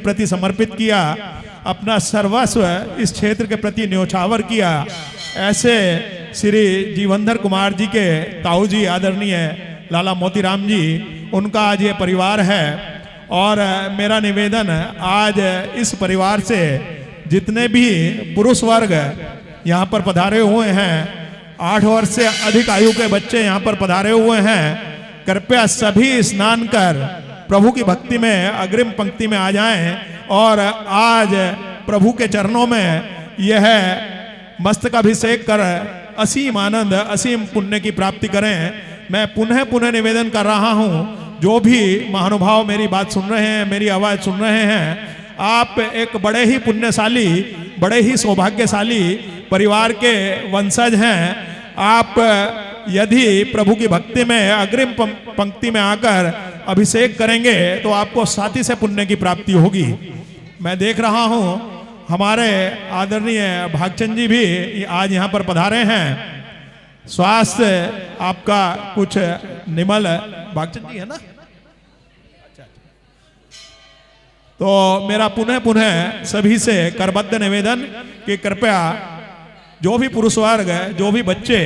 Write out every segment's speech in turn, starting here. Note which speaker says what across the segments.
Speaker 1: प्रति समर्पित किया, अपना सर्वस्व इस क्षेत्र के प्रति न्योछावर किया। ऐसे श्री जीवनधर कुमार जी के ताऊ जी आदरणीय लाला मोतीराम जी, उनका आज ये परिवार है। और मेरा निवेदन आज इस परिवार से जितने भी पुरुष वर्ग यहाँ पर पधारे हुए हैं, 8 वर्ष से अधिक आयु के बच्चे यहाँ पर पधारे हुए हैं, कृपया सभी स्नान कर प्रभु की भक्ति में अग्रिम पंक्ति में आ जाएं और आज प्रभु के चरणों में यह मस्तकाभिषेक कर असीम आनंद, असीम पुण्य की प्राप्ति करें। मैं पुनः पुनः निवेदन कर रहा हूँ, जो भी महानुभाव मेरी बात सुन रहे हैं, मेरी आवाज़ सुन रहे हैं, आप एक बड़े ही पुण्यशाली, बड़े ही सौभाग्यशाली परिवार के वंशज हैं। आप यदि प्रभु की भक्ति में अग्रिम पंक्ति में आकर अभिषेक करेंगे तो आपको साथी से पुण्य की प्राप्ति होगी। मैं देख रहा हूँ हमारे आदरणीय भागचंद जी भी आज यहाँ पर पधारे हैं। स्वास्थ्य आपका कुछ निमल, भागचंद जी है ना? तो मेरा पुनः पुनः सभी से करबद्ध निवेदन कि कृपया जो भी पुरुष वर्ग, जो भी बच्चे,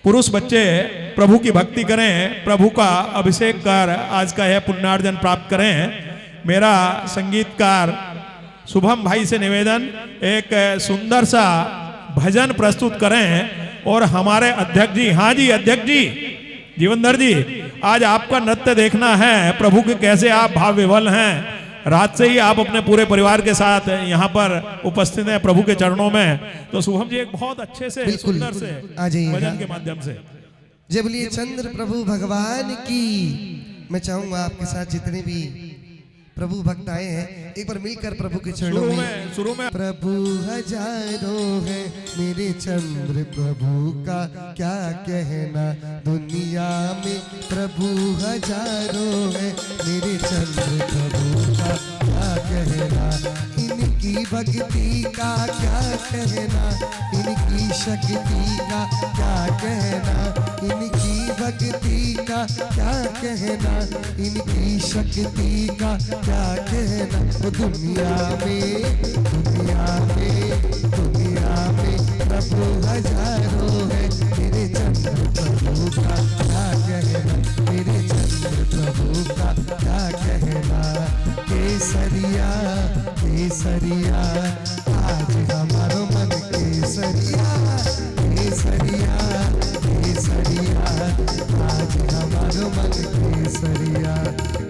Speaker 1: पुरुष बच्चे प्रभु की भक्ति करें, प्रभु का अभिषेक कर आज का यह पुण्यार्जन प्राप्त करें। मेरा संगीतकार शुभम भाई से निवेदन, एक सुंदर सा भजन प्रस्तुत करें। और हमारे अध्यक्ष जी, हाँ जी अध्यक्ष जी, जीवनधर जी, आज आपका नृत्य देखना है, प्रभु के कैसे आप भाव विवल हैं। रात से ही आप अपने पूरे परिवार के साथ यहाँ पर उपस्थित हैं प्रभु के चरणों में। तो शुभम जी एक बहुत अच्छे से, सुंदर से भजन के माध्यम से
Speaker 2: जय बोलिए चंद्र प्रभु भगवान की। मैं चाहूंगा आपके साथ जितने भी प्रभु भक्त आए हैं, एक बार मिलकर प्रभु के चरणों में
Speaker 1: शुरू में
Speaker 2: प्रभु हजारों है मेरे चंद्र प्रभु का क्या कहना, दुनिया में प्रभु हजारों है मेरे चंद्र प्रभु का क्या कहना, इनकी भक्ति का क्या कहना, इनकी शक्ति का क्या कहना, इनकी भक्ति का क्या कहना, इनकी शक्ति का क्या कहना। वो दुनिया में, दुनिया में, दुनिया में प्रभु हजारों है मेरे चंद्र प्रभु का क्या कहना, मेरे चंद्र प्रभु का क्या कहना। केसरिया केसरिया आज हमारो मन केसरिया, केसरिया केसरिया आज हमारो मन केसरिया।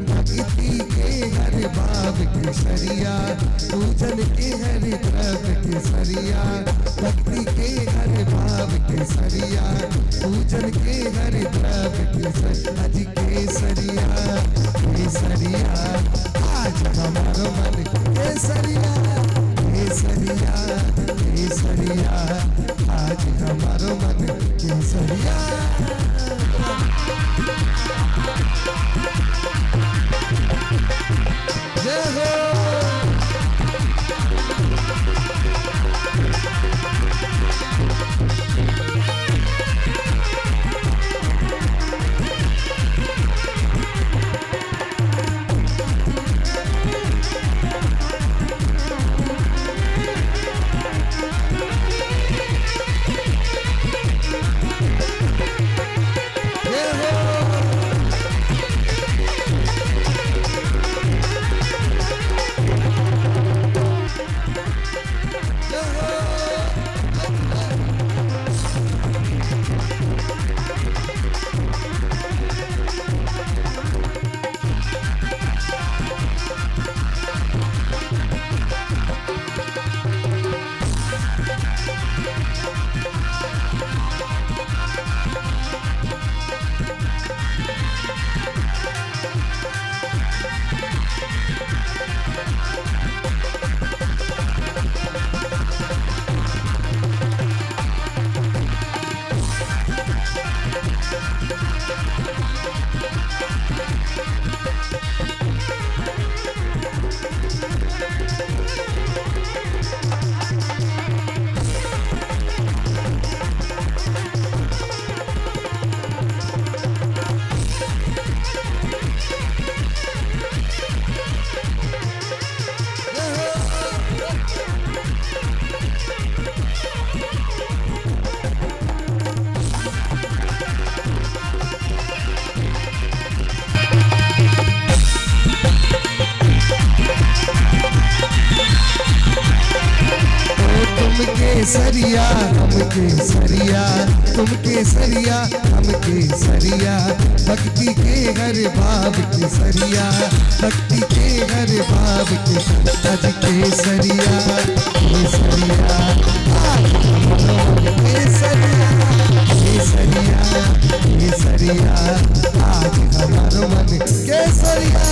Speaker 2: भक्ति के हर भाव केसरिया, पूजन के हर द्रव्य केसरिया, भक्ति के हर भाव केसरिया, पूजन के हर द्रव्य केसरिया। आज केसरिया केसरिया आज हमारो मन केसरिया, केसरिया केसरिया आज हमारो मन केसरिया। जय हो। केसरिया हम केसरिया, तुम केसरिया हम केसरिया, भक्ति के हर भाव केसरिया, भक्ति के हर भाव के आज केसरिया केसरिया केसरिया केसरिया केसरिया आज हमारो मन केसरिया।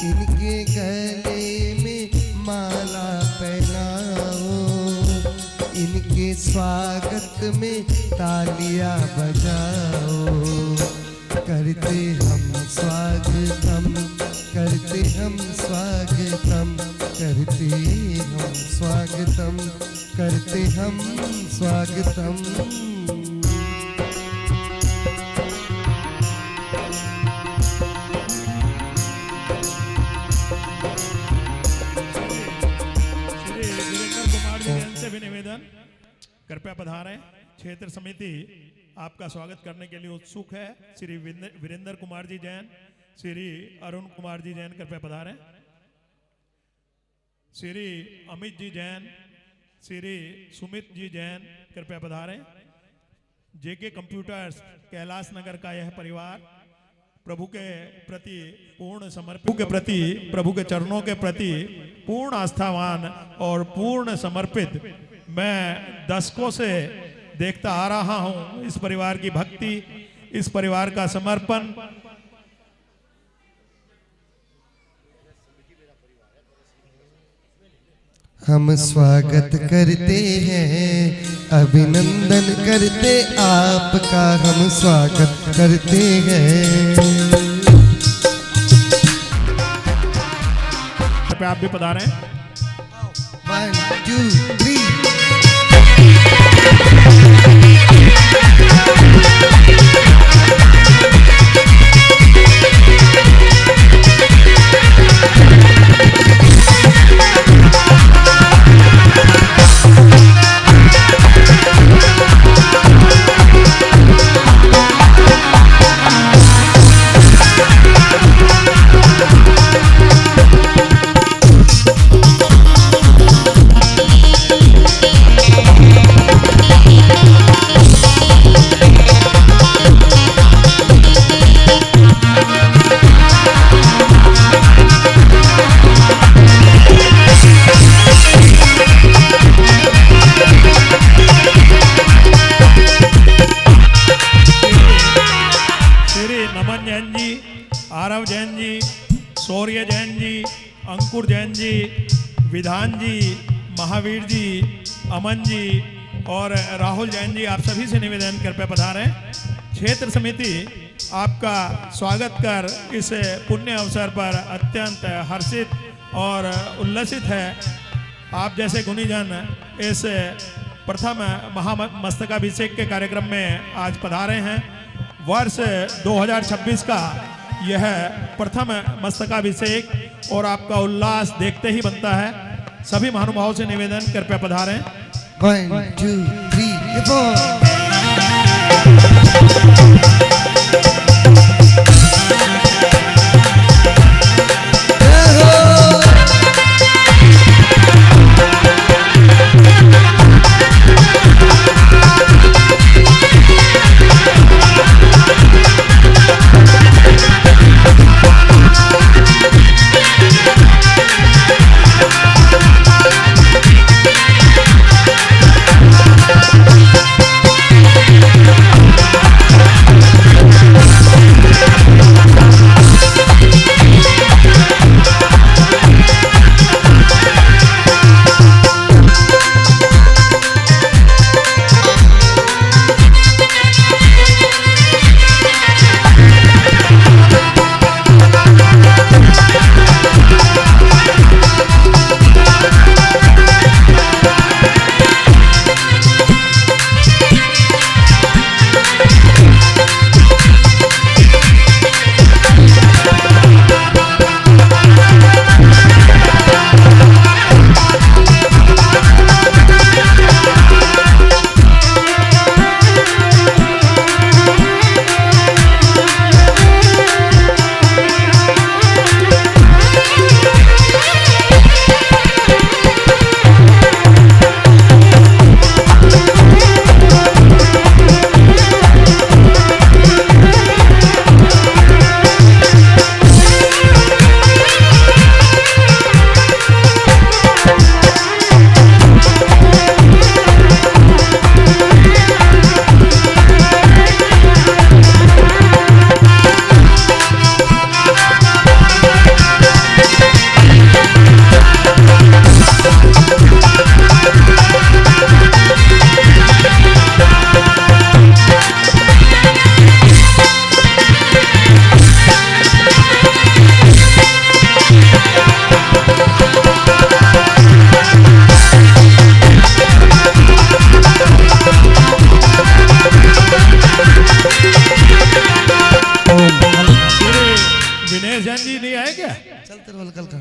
Speaker 2: इनके गले में माला पहनाओ, इनके स्वागत में तालियां बजाओ, करते हम स्वागतम करते हम स्वागतम करते हम स्वागतम करते हम स्वागतम।
Speaker 1: कृपया पधारें। क्षेत्र समिति आपका स्वागत करने के लिए उत्सुक है। श्री वीरेंद्र कुमार जी जैन, श्री अरुण कुमार जी जैन कृपया पधारें। श्री अमित जी जैन, श्री सुमित जी जैन कृपया पधारें। जेके कंप्यूटर्स कैलाश नगर का यह परिवार प्रभु के प्रति पूर्ण समर्पित प्रभु के चरणों के प्रति पूर्ण आस्थावान और पूर्ण समर्पित मैं दशकों से देखता आ रहा हूं। इस परिवार की भक्ति, इस परिवार का समर्पण
Speaker 2: हम स्वागत करते हैं, अभिनंदन करते आपका हम स्वागत करते हैं।
Speaker 1: कृपया आप भी पधारें।
Speaker 2: 1 2 3
Speaker 1: अंकुर जैन जी, विधान जी, महावीर जी, अमन जी और राहुल जैन जी, आप सभी से निवेदन कृपया पधारें। क्षेत्र समिति आपका स्वागत कर इस पुण्य अवसर पर अत्यंत हर्षित और उल्लसित है। आप जैसे गुणीजन इस प्रथम महामस्तकाभिषेक के कार्यक्रम में आज पधारे हैं। वर्ष 2026 का यह प्रथम मस्तकाभिषेक और आपका उल्लास देखते ही बनता है। सभी महानुभावों से निवेदन कृपया पधारें।
Speaker 2: 1 2 3 4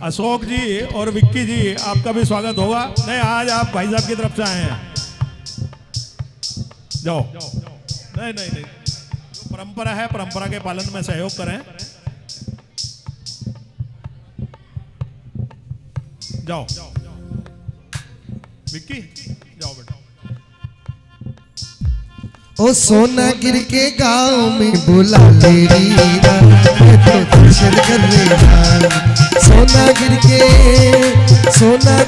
Speaker 1: अशोक जी और विक्की जी, आपका भी स्वागत होगा। नहीं, आज आप भाई साहब की तरफ से आए हैं। जाओ। नहीं नहीं नहीं, जो परंपरा है, परंपरा के पालन में सहयोग करें। जाओ विक्की, जाओ बेटा।
Speaker 2: ओ सोना गिर के गांव में बुला ले रीना, मैं तो दर्शन करने जाऊं। सोना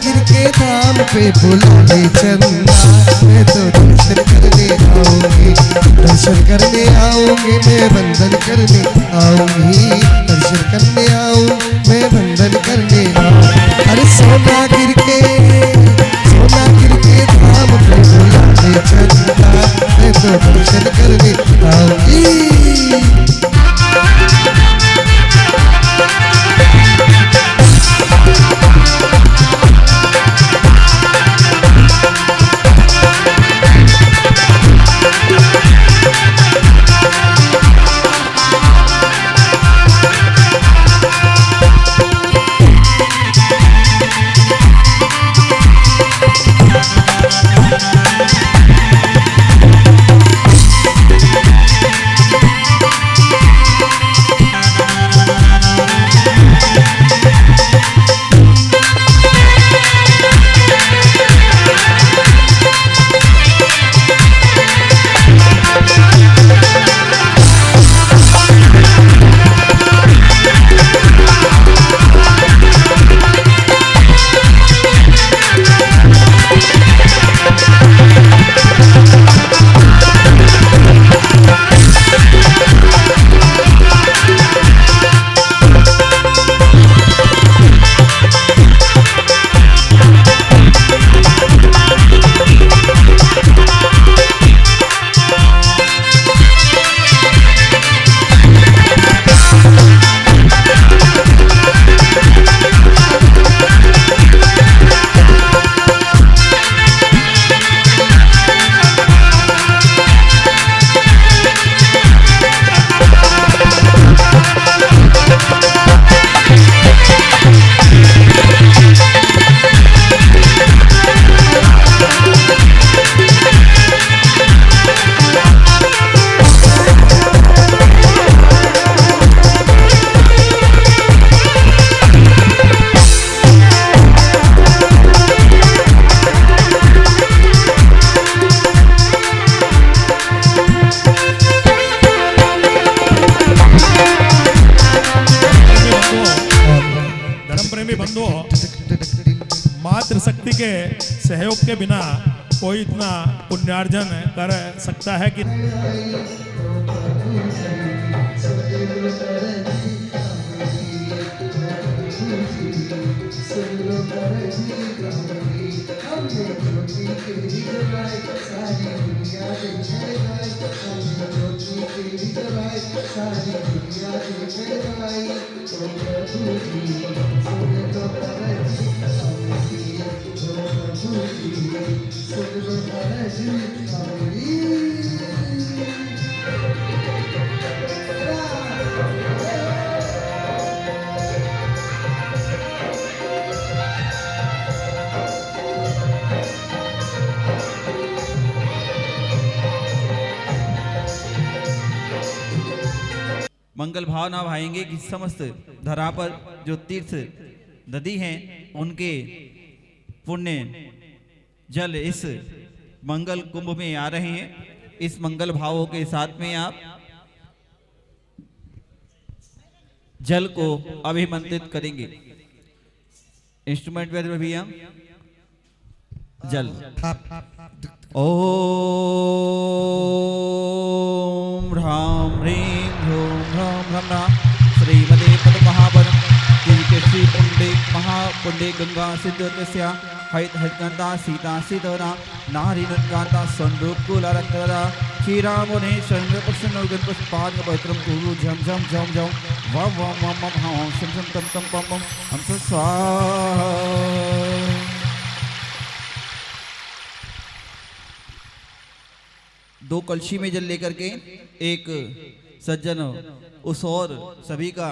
Speaker 2: गिर के धाम पे बुला ले चंदा, मैं तो दर्शन करने आऊंगी। दर्शन करने आऊंगी, मैं वंदन करने आऊंगी। दर्शन करने आऊं, मैं वंदन करने आऊं। अरे सोना गिर के धाम पे बुला ले चंदा, मैं तो दर्शन करने आऊंगी।
Speaker 1: मातृशक्ति के सहयोग के बिना कोई इतना पुण्यार्जन कर सकता है कि
Speaker 3: मंगल भावना भाएंगे कि समस्त धरा पर जो तीर्थ नदी हैं उनके पुण्य जल इस मंगल कुंभ में आ रहे हैं। इस मंगल भावों के साथ में आप जल को अभिमंत्रित करेंगे। इंस्ट्रूमेंट में भी हम जल ओम ह्रां ह्रीं ह्रूं ह्रौं ह्रं श्रीमते पद महावन के श्री पुंडे महापुंडे गंगा सिद्धोत्तस्या हरित हरिकांता सीता सीतोरा नारी नटकांता संरूप कुलारंकरा श्रीरामोने शंकर पुष्पाद पवित्रम कुरु झम झम झम झम वम वम वम वम हम शम शम तम तम पम पम हम स्वाहा। दो कलशी में जल लेकर के एक सज्जन उस और सभी का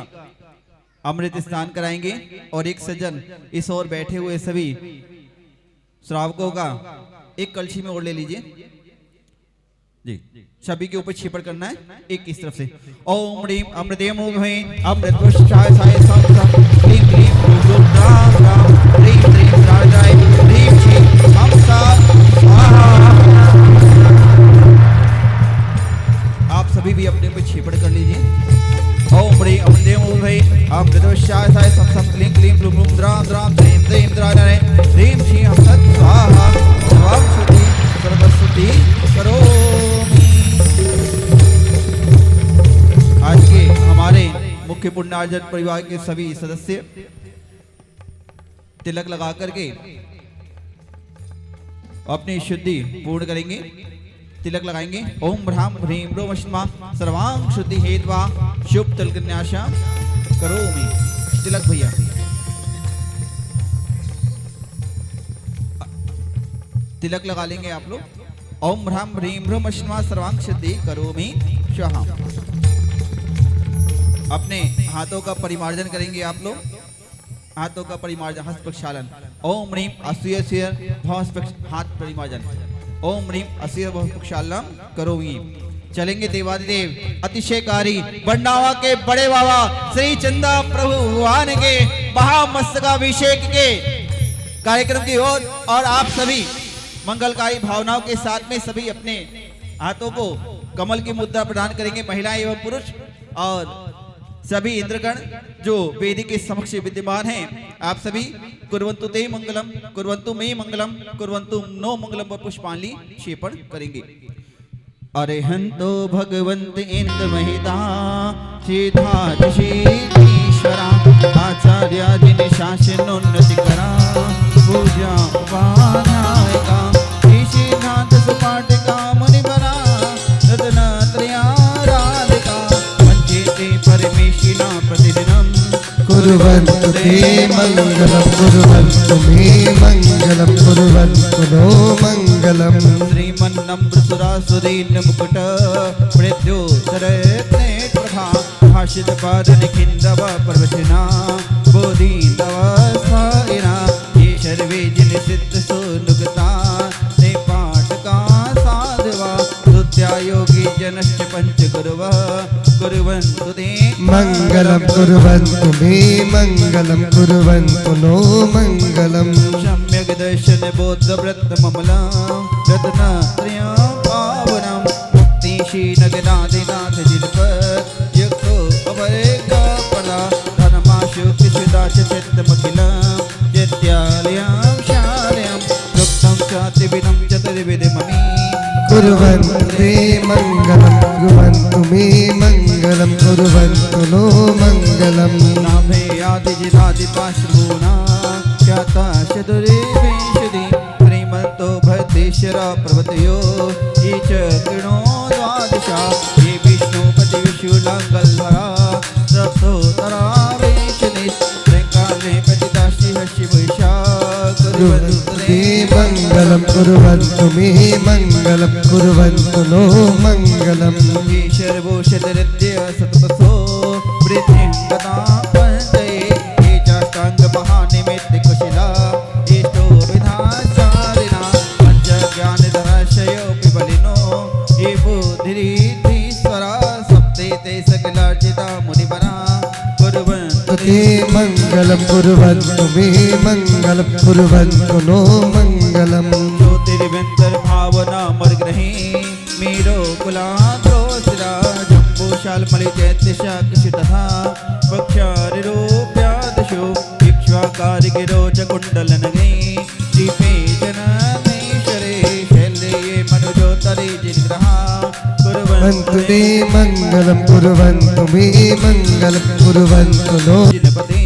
Speaker 3: अमृत स्नान कराएंगे और एक सज्जन इस और बैठे हुए सभी श्रावकों का एक कलशी में और ले लीजिए जी। सभी के ऊपर छिपड़ करना है एक इस तरफ से। ओम ह्रीं अमृतेम अमृत साय साय सम सम ह्रीं ह्रीं ह्रूं राम राम ह्रीं ह्रीं राय ह्रीं श्रीं हम सा स्वाहा। आप सभी भी अपने ऊपर छिपड़ कर लीजिए। ओम ह्रीं अमृतेम अमृत साय साय सम सम क्लीं क्लीं ब्लूम ब्लूम द्राम द्राम ह्रीं ह्रीं द्राय ह्रीं श्रीं हम सत स्वाहा। सर्वं श्रुति सर्वश्रुति करोमि। आज के हमारे मुख्य पुण्यार्जन परिवार के सभी सदस्य तिलक लगा करके अपनी शुद्धि पूर्ण करेंगे। तिलक लगाएंगे। ओम ह्रां ह्रीं ह्रूं वष्मा सर्वांग शुद्धि हेत्वा शुभ तिलकन्यासा करोमि। तिलक भैया तिलक लगा लेंगे आप लोग। ओम ह्रां ह्रीं ह्रूं वष्मा सर्वांग शुद्धि करोमि स्वाहा। अपने हाथों का परिमार्जन करेंगे आप लोग। हाथों का परिमार्जन हस्त प्रक्षालन। ओम ह्रीं असूय हाथ परिमार्जन। ओम ह्रीं असूय प्रक्षालनम करोमि। चलेंगे देवादिदेव अतिशयकारी बंडावा के बड़े बाबा श्री चंदा प्रभु भगवान के महामस्तकाभिषेक के कार्यक्रम की ओर और आप सभी मंगलकारी भावनाओं के साथ में सभी अपने हाथों को कमल की मुद्रा प्रदान करेंगे। महिलाएं एवं पुरुष और सभी इंद्रगण जो वेदी के समक्ष विद्यमान हैं आप सभी कुर्वन्तु ते मंगलम कुर्वन्तु मे मंगलम कुर्वन्तु नो मंगलम व पुष्पांजलि क्षेपण करेंगे। अरिहंतो भगवंत इंद्र महिता श्रीधीश्वरा आचार्य जिन शासनोन्नति करा पूजा उपाध्यायिका ऋषिनाथ सुपाटिका मुनिवरा रत्नत्रयाराधिका वंचिते परमेशिना प्रतिदिनम्
Speaker 2: कुर्वन्तु ते मंगलम कुर्वन्तु मे मंगलम कुर्वन्तु नो मंगलम।
Speaker 3: श्रीमन्नम्रसुरासुरेण मुकुट प्रद्योतरत्ने प्रभा भाषित पादन खिंदव प्रवचना बोधिन्दव स्थायिना ये सर्वे जिन सिद्ध सुनुगता ते पाठका साधवा स्तुत्या योगी जनश्च पंच गुरव कुर्वन्तु ते
Speaker 2: मंगलम कुर्वन्तु मे मंगलम कुर्वन्तु नो मंगलम।
Speaker 3: सम्यक् दर्शन बोध व्रत ममलम रत्नत्रयं पावनम मुक्तिशीलगणाधिनाथ जिनपद युक्तो अवरेक पदा धर्माशु कृषिदाच चित्तमखिलम जत्यालयं
Speaker 2: कुर्वन्तु ते मङ्गलं कुर्वन्तु मे मङ्गलं कुर्वन्तु नो मङ्गलम्
Speaker 3: नाभे आदिजिदादिपाश्रूणा ख्याता शतुरे विंशति श्रीमन्तो भद्रेश्वरा प्रभृतयो ये च कृणो द्वादशा ये विष्णुपति विशूलाङ्गल्धरा रथोत्तरा विंशति त्रैकाले पतिता शिवैषा
Speaker 2: कुर्वन्तु ते मङ्गलं कुर्वन्तु मे मङ्गलं कुर्वन्तु नो मङ्गलम्
Speaker 3: ईश्वरभूषितरिद्य सततसो वृद्धिं गता पञ्चये ये चाष्टाङ्गमहानिमित्तकुशला इष्टो विधाचारिणा पञ्चज्ञानधराशयोऽपि बलिनो ये बुद्धिरीश्वरा सप्ते ते सकलार्चिता मुनिवरा कुर्वन्तु
Speaker 2: ते मङ्गलं कुर्वन्तु मे मङ्गलं कुर्वन्तु नो मङ्गलम्
Speaker 3: ज्योतिर्विन्तर्भावना मर्ग्रहे मीरो कुलाद्रोसिरा जम्बूशाल्मलि चैत्यशाकशि तथा पक्षारिरूप्यादशो इक्ष्वाकारिगिरो च कुण्डलनगे दीपे जनमेश्वरे शैल्ये मनुजोतरे जिनग्रहा
Speaker 2: कुर्वन्तु ते मङ्गलं कुर्वन्तु मे मङ्गलं कुर्वन्तु नो
Speaker 3: जिनपते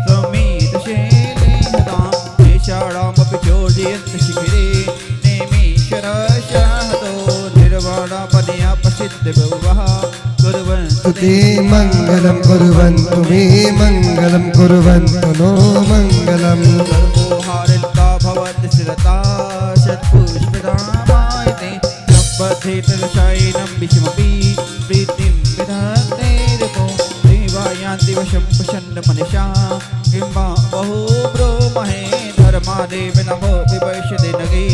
Speaker 3: समेतशैले हतां देशाणामपि चोर्जयन्ति शिखिरे नेमीश्वरशाहतो निर्वाणापदया प्रसिद्ध बहुवः कुर्वन्तु
Speaker 2: ते मङ्गलं कुर्वन्तु मे मङ्गलं कुर्वन्तु नो मङ्गलम्
Speaker 3: सर्वोहारिता भवति स्थिरता षट्पुष्पितामायते सम्पथेतलशायिनं विषमपि प्रीतिं विधत्ते रिपो देवायान्ति वशं प्रसन्न मनिषा किं वा बहु ब्रूमहे धर्मादेव नमो विवैश्यते नगे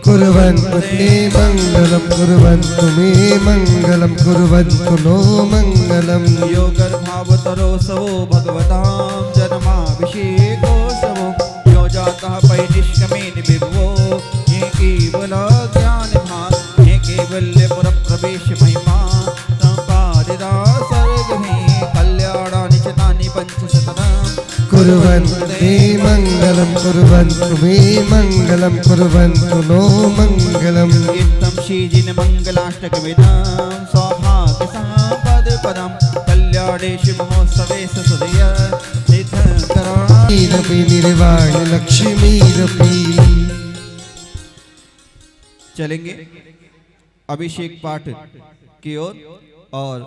Speaker 2: कुर्वन्तु ते मङ्गलं कुर्वन्तु मे मङ्गलं कुर्वन्तु नो मङ्गलम्
Speaker 3: यो गर्भावतरोत्सवो भगवतां जन्माभिषेकोत्सवो यो जातः पैनिष्कमेन विभवो ये केवलज्ञानभाग ये कैवल्यपुरप्रवेश महिमा सम्पादिता सर्गभिः कल्याणानि च तानि पञ्चशतम्
Speaker 2: कुर्वन्तु ते मङ्गलं कुर्वन्तु मे मङ्गलं कुर्वन्तु नो मङ्गलम्
Speaker 3: इत्थं श्रीजिनमङ्गलाष्टकमिदं सौभाग्यसम्पदपदं कल्याणेषु महोत्सवे सुदय सिद्धकरा
Speaker 2: मीरपि निर्वाण लक्ष्मीरपि
Speaker 3: चलेंगे अभिषेक पाठ की ओर और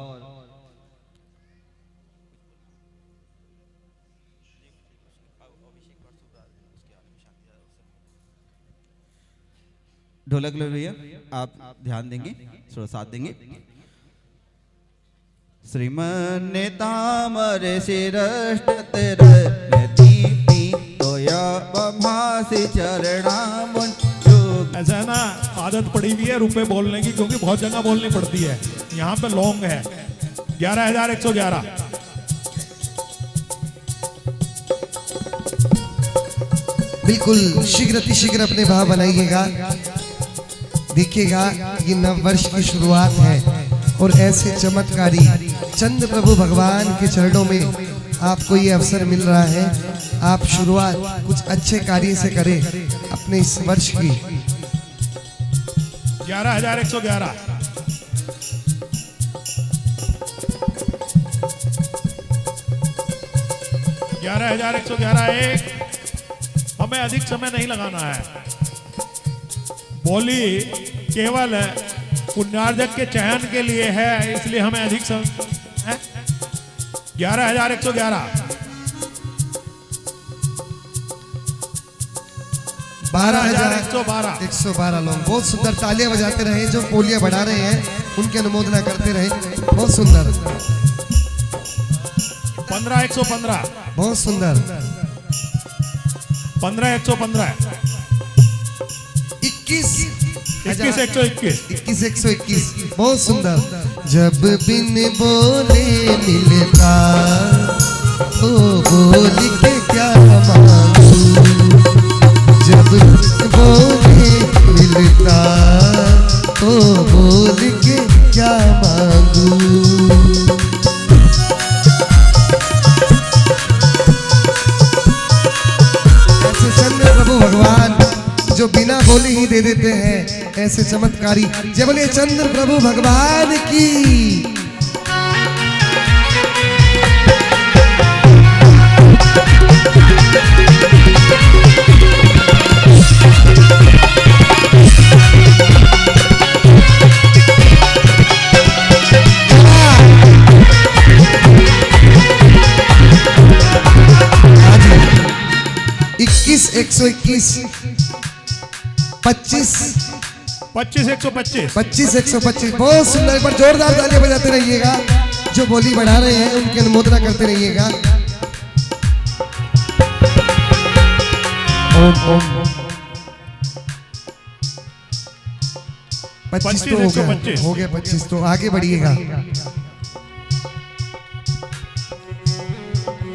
Speaker 3: ढोलक लो भैया आप ध्यान देंगे थोड़ा साथ देंगे श्रीमन्ने तामर शिरष्टतर दीपी तोया बभासी चरणामुन
Speaker 1: ऐसा है ना, आदत पड़ी हुई है रुपए बोलने की, क्योंकि बहुत जगह बोलनी पड़ती है। यहाँ पे लॉन्ग है 11,111।
Speaker 2: बिल्कुल शीघ्र अतिशीघ्र अपने भाव बनाइएगा। देखिएगा ये नव वर्ष की शुरुआत है और ऐसे चमत्कारी चंद्र प्रभु भगवान के चरणों में आपको ये अवसर मिल रहा है। आप शुरुआत कुछ अच्छे कार्य से करें अपने इस वर्ष की।
Speaker 1: 11,111। एक, हमें अधिक समय नहीं लगाना है। बोली केवल पुण्यार्जक के चयन के लिए है, इसलिए हमें अधिक समय 11,111।
Speaker 2: 12,112 लोग बहुत सुंदर तालियां बजाते रहे। जो पोलियां बढ़ा रहे हैं उनकी अनुमोदना करते रहे। बहुत सुंदर।
Speaker 1: 15,115।
Speaker 2: बहुत सुंदर।
Speaker 1: 15,115। 21,121।
Speaker 2: 21,121। बहुत सुंदर। जब बिन बोले मिलता तो बोल के क्या मांगू, जब बोले मिलता तो बोल के क्या मांगू। ऐसे चंद्र प्रभु भगवान जो बिना बोले ही दे देते हैं, ऐसे चमत्कारी। जय बोलिए चंद्र प्रभु भगवान की। इक्कीस 121 25
Speaker 1: 25 125
Speaker 2: 25 125 बहुत सुंदर। एक बार जोरदार तालियां बजाते रहिएगा। जो बोली बढ़ा रहे हैं उनकी अनुमोदना करते रहिएगा। ओम ओम 25 तो हो गया 25 तो आगे बढ़िएगा।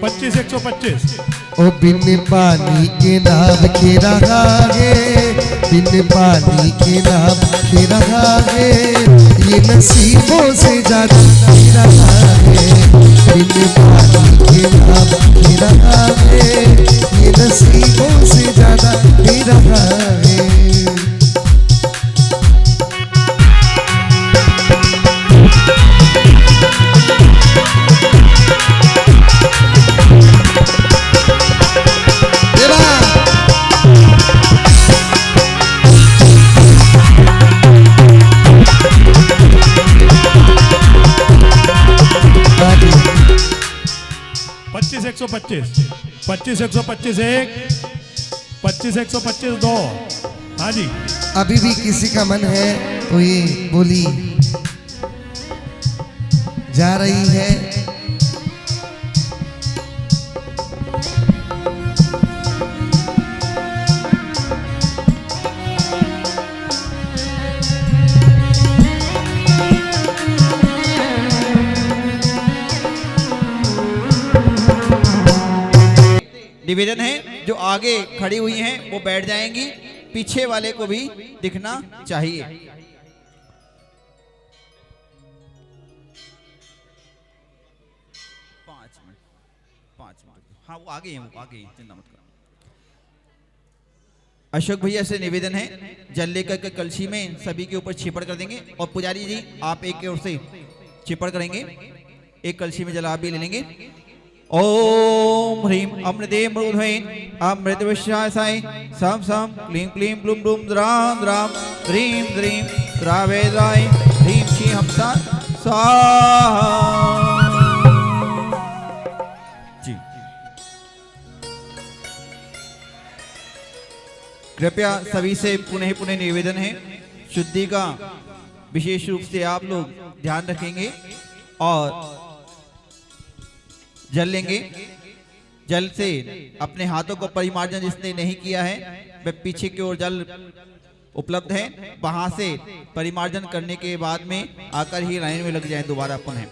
Speaker 1: 25 125
Speaker 2: ओ बिन पानी के नाम के रहा है, बिन पानी के नाम के रहा है, ये नसीबों से ज्यादा के रहा है। बिन पानी के नाम के रहा है, ये नसीबों से ज्यादा के रहा है।
Speaker 1: पच्चीस 125 एक 25 125 दो। हाँ जी,
Speaker 2: अभी भी किसी का मन है तो ये बोली जा रही है।
Speaker 3: निवेदन है जो आगे खड़ी हुई हैं वो बैठ जाएंगी, पीछे वाले को भी दिखना चाहिए। 5 मिनट हाँ वो आगे हैं, वो आगे हैं, चिंता मत करो। अशोक भैया से निवेदन है जल लेकर के कलशी में सभी के ऊपर छिपड़ कर देंगे और पुजारी जी आप एक की ओर से छिपड़ करेंगे, एक कलशी में जल आप भी ले लेंगे। ओम ह्रीम अमृतेम मृदुहेन अमृत विश्वासाय सम सम क्लीं क्लीं ब्लूम ब्लूम द्राम द्राम ह्रीं द्रीं द्रावेद्राय ह्रीं श्री हमसा स्वाहा। जी कृपया सभी से पुनः पुनः निवेदन है, शुद्धि का विशेष रूप से आप लोग ध्यान रखेंगे और जल लेंगे। जल से अपने हाथों को परिमार्जन जिसने नहीं किया है वह पीछे की ओर जल उपलब्ध है, वहां से परिमार्जन करने के बाद में आकर ही लाइन में लग जाए दोबारा पुनः।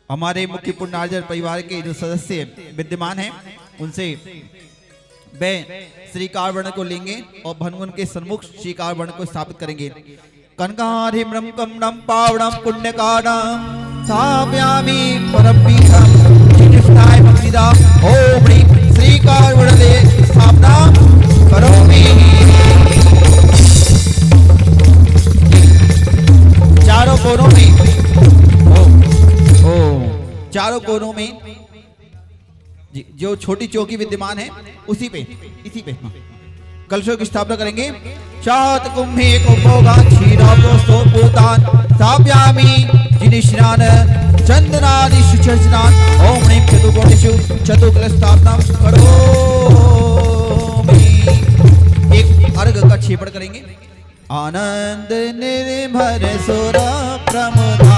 Speaker 3: हमारे मुख्य पुण्यार्जन परिवार के जो सदस्य विद्यमान हैं उनसे वे श्रीकार वर्ण को लेंगे और भनगुन के सन्मुख श्रीकार वर्ण को स्थापित करेंगे। कनकारिम्रम कमणम पावणम पुण्यकारम स्थापयामि परमपीठम कृष्णाय भक्तिदा ओम ह्रीं श्रीकार वर्ण स्थापना करोमि। चारों कोनों में चारों कोनों में जी जो छोटी चौकी विद्यमान है उसी पे इसी पे कलशों की स्थापना करेंगे। शात कुंभे कुंभोगा क्षीराब्दोस्तो पूतान स्थापयामि जिनिश्नान चंदनादि शुचर्चनान ओम ह्रीं चतुर्कोटिषु चतुर्कलश स्थापना करोमि। एक अर्घ का क्षेपण करेंगे। आनंद निर्भर सुर प्रमुदा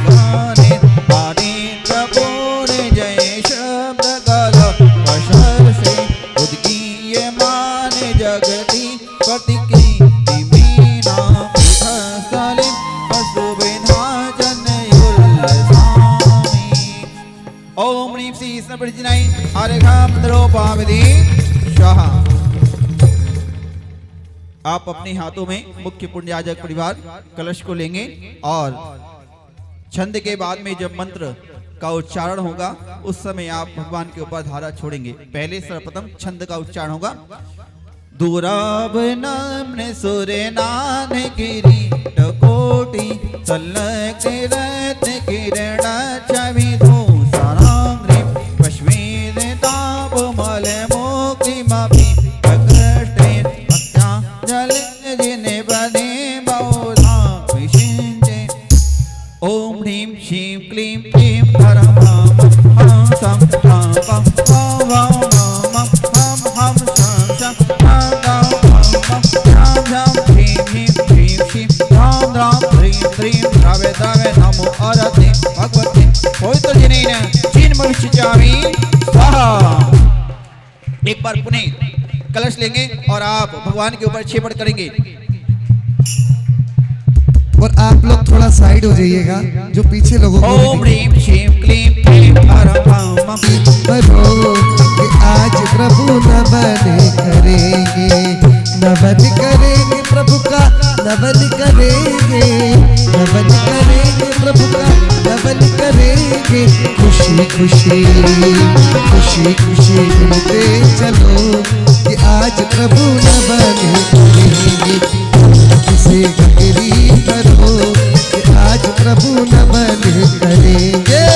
Speaker 3: गाने आदित्य पूर्ण जय शब्द गल वर्षर से उद्गीयमान जगति प्रतिकी मीना स्थले वसुविधा जनयुल्लसामि। ओम ह्रीं श्री स्नपरिचिनाय अर्घं द्रौपावधि स्वाहा। आप अपने हाथों में मुख्य पुण्यार्जक परिवार कलश को लेंगे और छंद के बाद में जब मंत्र का उच्चारण होगा उस समय आप भगवान के ऊपर धारा छोड़ेंगे। पहले सर्वप्रथम छंद का उच्चारण होगा। दुराब नम्न सुरनान गिरी टकोटी तल्लक रत्न किरण छवि धो सारांग्री पश्मीर ताप मल मोक्ति मपि प्रकृष्टे भक्त्या जल जिने बने बहुधा विशिंचे ओम ह्रीं श्रीं क्लीं क्लीं हरं हम सं हम पं हम हम हम सं सं हम हम हम हम ह्रीं ह्रीं क्लीं श्रीं राम राम ह्रीं ह्रीं द्रवे द्रवे नमो आरते भगवते पवित्र जिनेन चिन्ह भविष्य जामि स्वाहा। एक बार पुनः कलश लेंगे और आप भगवान के ऊपर छेपड़ करेंगे।
Speaker 2: और आप लोग थोड़ा साइड हो जाइएगा, जो पीछे लोगों को
Speaker 3: ओम ह्रीं श्रीं क्लीं क्लीं हरं हम
Speaker 2: करो कि आज प्रभु नवन करेंगे, नवन करेंगे प्रभु का, नवन करेंगे, नवन करेंगे प्रभु का, नवन करेंगे। खुशी खुशी खुशी खुशी मिलते चलो कि आज प्रभु नवन करेंगे। किसे गगरी करो कि आज प्रभु नवन करेंगे।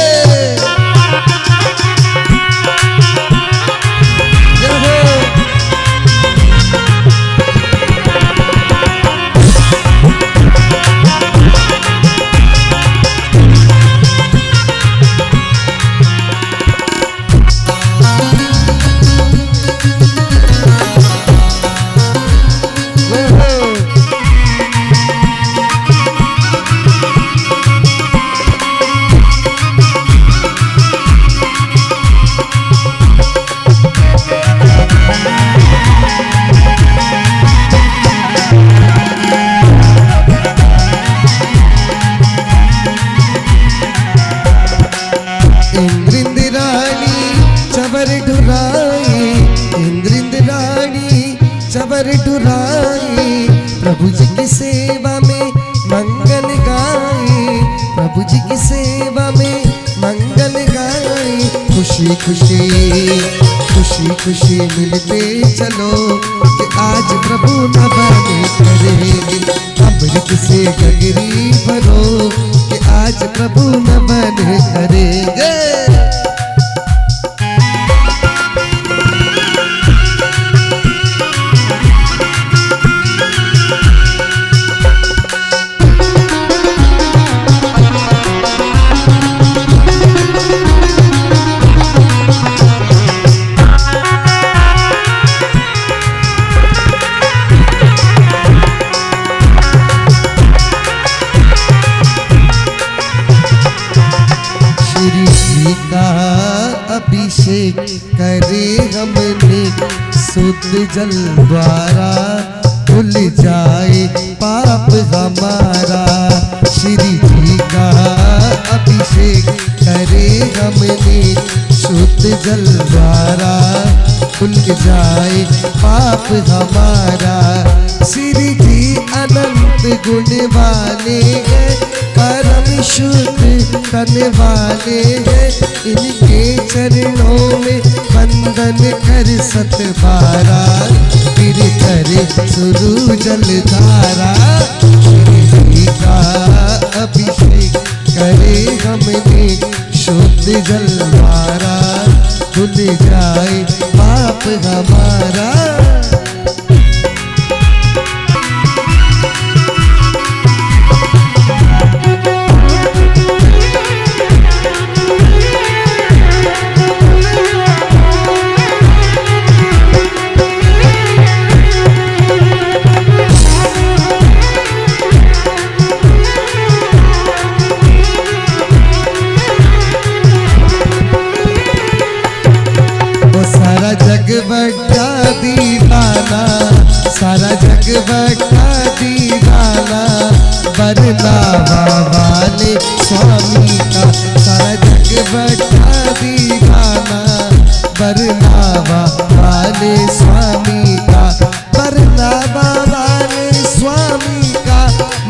Speaker 2: प्रभु जी की सेवा में मंगल गाए, प्रभु जी की सेवा में मंगल गाए। खुशी खुशी खुशी खुशी मिलते चलो कि आज प्रभु नवन करेंगे। अमृत से गगरी भरो कि आज प्रभु नवन करेंगे। अभिषेक करे हमने शुद्ध जल द्वारा, धुल जाए पाप हमारा। श्री जी का अभिषेक करे हमने शुद्ध जल द्वारा, धुल जाए पाप हमारा। श्री जी अनंत गुण वाले हैं, परम शुद्ध तन वाले हैं। इनके चरणों में वंदन कर सतबारा, फिर करे सुरु जलधारा। श्री का अभिषेक करे हमने शुद्ध जल द्वारा, धुल जाए पाप हमारा। जग बड़ा दीवाना, सारा जग बड़ा दीवाना, बरनावा वाले स्वामी का। सारा जग बड़ा दीवाना, बरनावा वाले स्वामी का, बरनावा वाले स्वामी का।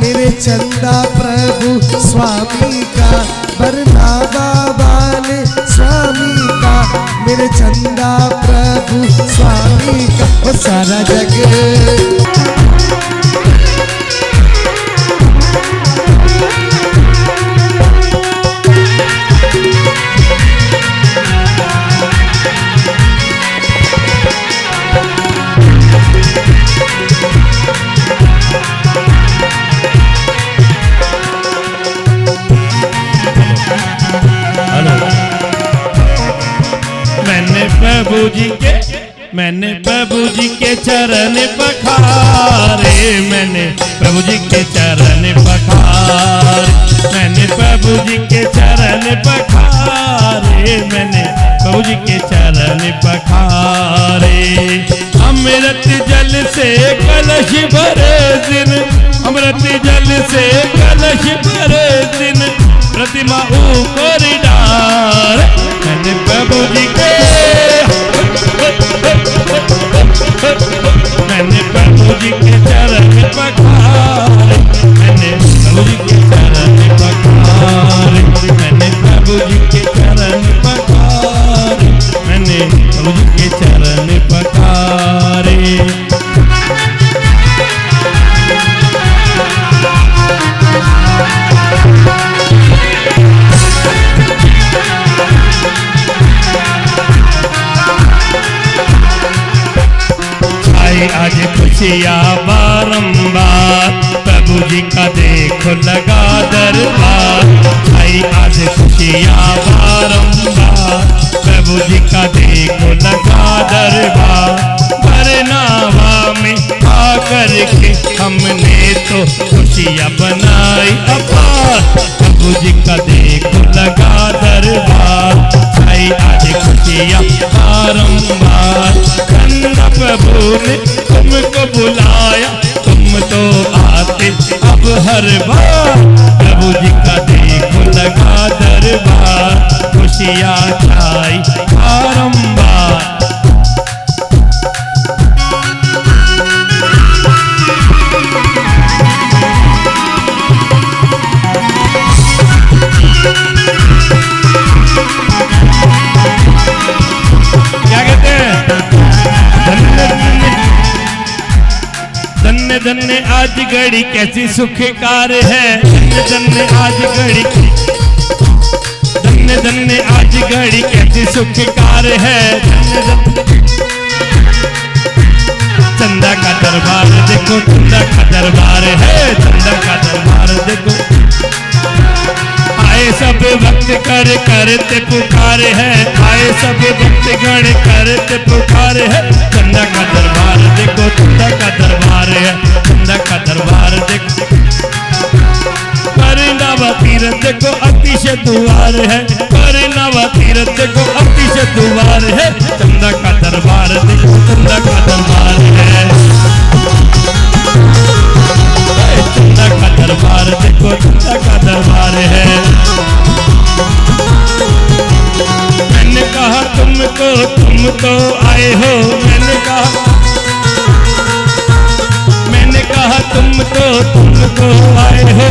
Speaker 2: मेरे चंदा प्रभु स्वामी का, बरनावा वाले स्वामी का। मेरे चंदा प्रभु स्वामी का। सारा जग।
Speaker 4: मैंने प्रभु जी के चरण पखारे, मैंने प्रभु जी के चरण पखारे, मैंने प्रभु जी के चरण पखारे, मैंने प्रभु जी के चरण पखारे। अमृत जल से कलश भरे दिन, अमृत जल से कलश भरे दिन, प्रतिमा ऊपर डार, मैंने प्रभु जी के मैंने प्रभु जी के चरण पखारे, मैंने प्रभु जी के चरण पखारे, मैंने प्रभु जी के चरण पखारे, मैंने प्रभु जी के चरण पखारे। आज खुशियाँ बारंबार, प्रभु जी का देखो लगा दरबार। आई आज खुशियाँ बारंबार, प्रभु जी का देखो लगा दरबार। बरनावा में आकर के हमने तो खुशियाँ बनाई अपार, प्रभु जी का देखो लगा दरबार। आई आज खुशियाँ बारंबार, कंदा प्रभु ने तुमको बुलाया, तुम तो आते अब हर बार, प्रभु जी का देखो लगा दरबार। खुशियाँ छाई बारंबार। धन्य धन्य आज घड़ी कैसी सुखकार है, धन्य धन्य आज घड़ी, धन्य धन्य आज घड़ी कैसी सुखकार है। चंदा का दरबार देखो, चंदा का दरबार है, चंदा का दरबार देखो। आए सब भक्त कर करते पुकार है, आए सब भक्त गण करते पुकार है। चंदा का दरबार देखो, चंदा का दरबार है, चंदा का दरबार देखो। परिणावा तीरथ देखो अतिशय द्वार है, परिणावा तीरथ देखो अतिशय द्वार है। चंदा का दरबार देखो, चंदा का दरबार है, चंदा का दरबार देखो, चंदा का दरबार है। मैंने कहा तुमको, तुम तो आए हो, मैंने कहा तुमको आए हो।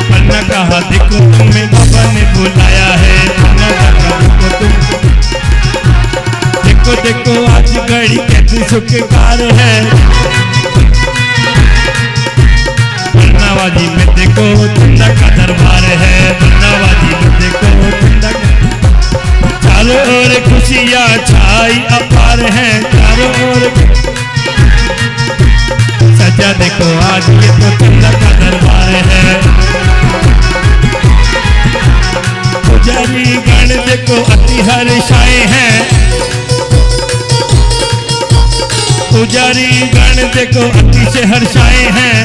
Speaker 4: वरना कहा देखो तुम्हें बाबा ने बुलाया है, वरना कहा देखो तुम, देखो देखो आज घड़ी कैसी सुखकार है। बरनावाजी में देखो चंदा का दरबार है, बरनावाजी में देखो चंदा का। चारों ओर खुशियाँ छाई अपार है, चारों ओर सजा देखो आज ये तो चंदा का दरबार है। पुजारी गण देखो अति हर्षाए हैं, पुजारी गण देखो अतिशय हर्षाए हैं।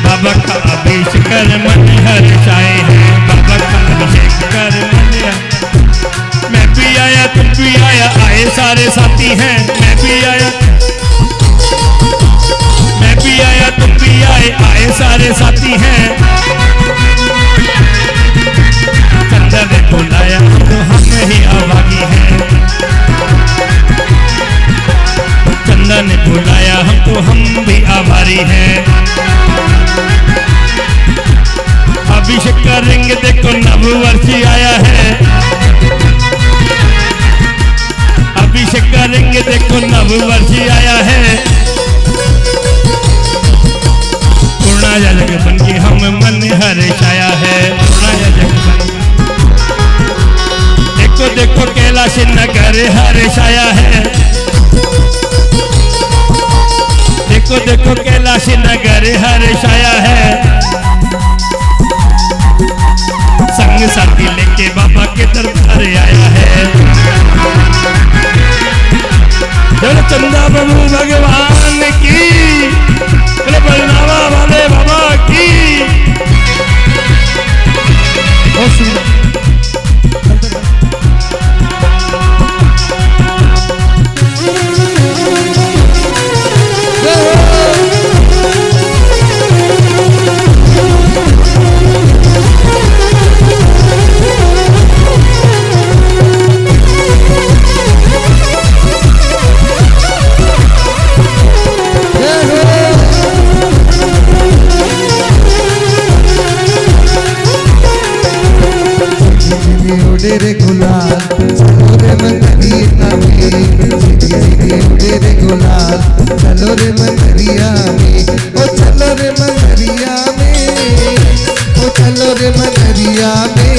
Speaker 4: बाबा का अभिषेक कर मन हर्षाए हैं, बाबा का अभिषेक कर मन। मैं भी आया तुम भी आया, आए सारे साथी हैं। मैं भी आया, मैं भी आया तुम भी आए, आए सारे साथी हैं। चंदा ने बुलाया तो हम ही आवागी हैं, चंदा ने बुलाया हम तो हम भी आभारी हैं। अभिषेक का रिंग देखो नव वर्षी आया है, करेंगे देखो नव वर्ष आया है। पूर्णा जग बन के हम मन हर्षाया है। पूर्णा जग बन देखो देखो कैलाश नगर हर्षाया है। देखो देखो कैलाश नगर हर्षाया है। संग साथी लेके बाबा के दरबार आया है। जब चंदा प्रभु भगवान की, बलनावा वाले बाबा की।
Speaker 2: उड़े रे गुलाल चलो रे मंगरिया में, उड़े रे गुलाल चलो रे मंगरिया में, ओ चलो रे मंगरिया में, ओ चलो रे मंगरिया में,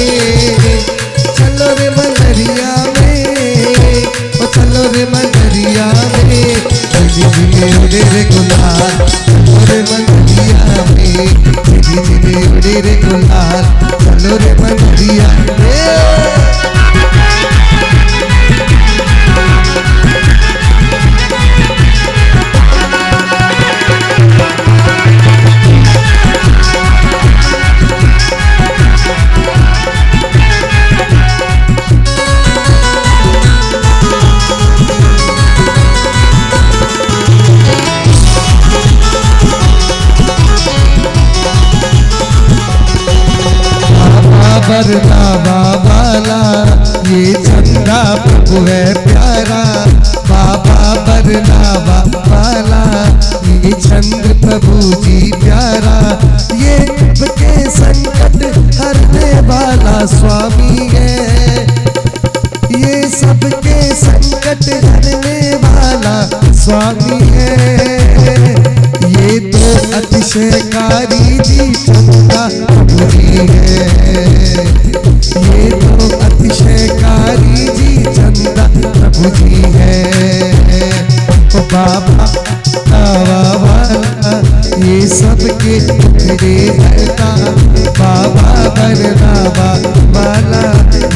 Speaker 2: चलो रे मंगरिया में, ओ चलो रे मंगरिया में। उड़े रे गुलाल चलो रे मंगरिया में, उड़े रे गुलाल चलो रे मंगरिया में। बरनावा वाला ये चंदा प्रभु है प्यारा, बाबा बरनावा वाला ये चंद्र प्रभु जी प्यारा, ये सबके संकट हरने वाला स्वामी है, ये सबके संकट हरने वाला स्वामी है। ये तो अतिशयकारी जी चंदा प्रभु जी है, ये तो अतिशयकारी जी चंदा प्रभु जी है। ओ बाबा वाला ये सबके टुकड़े हरता, बाबा बरनावा वाला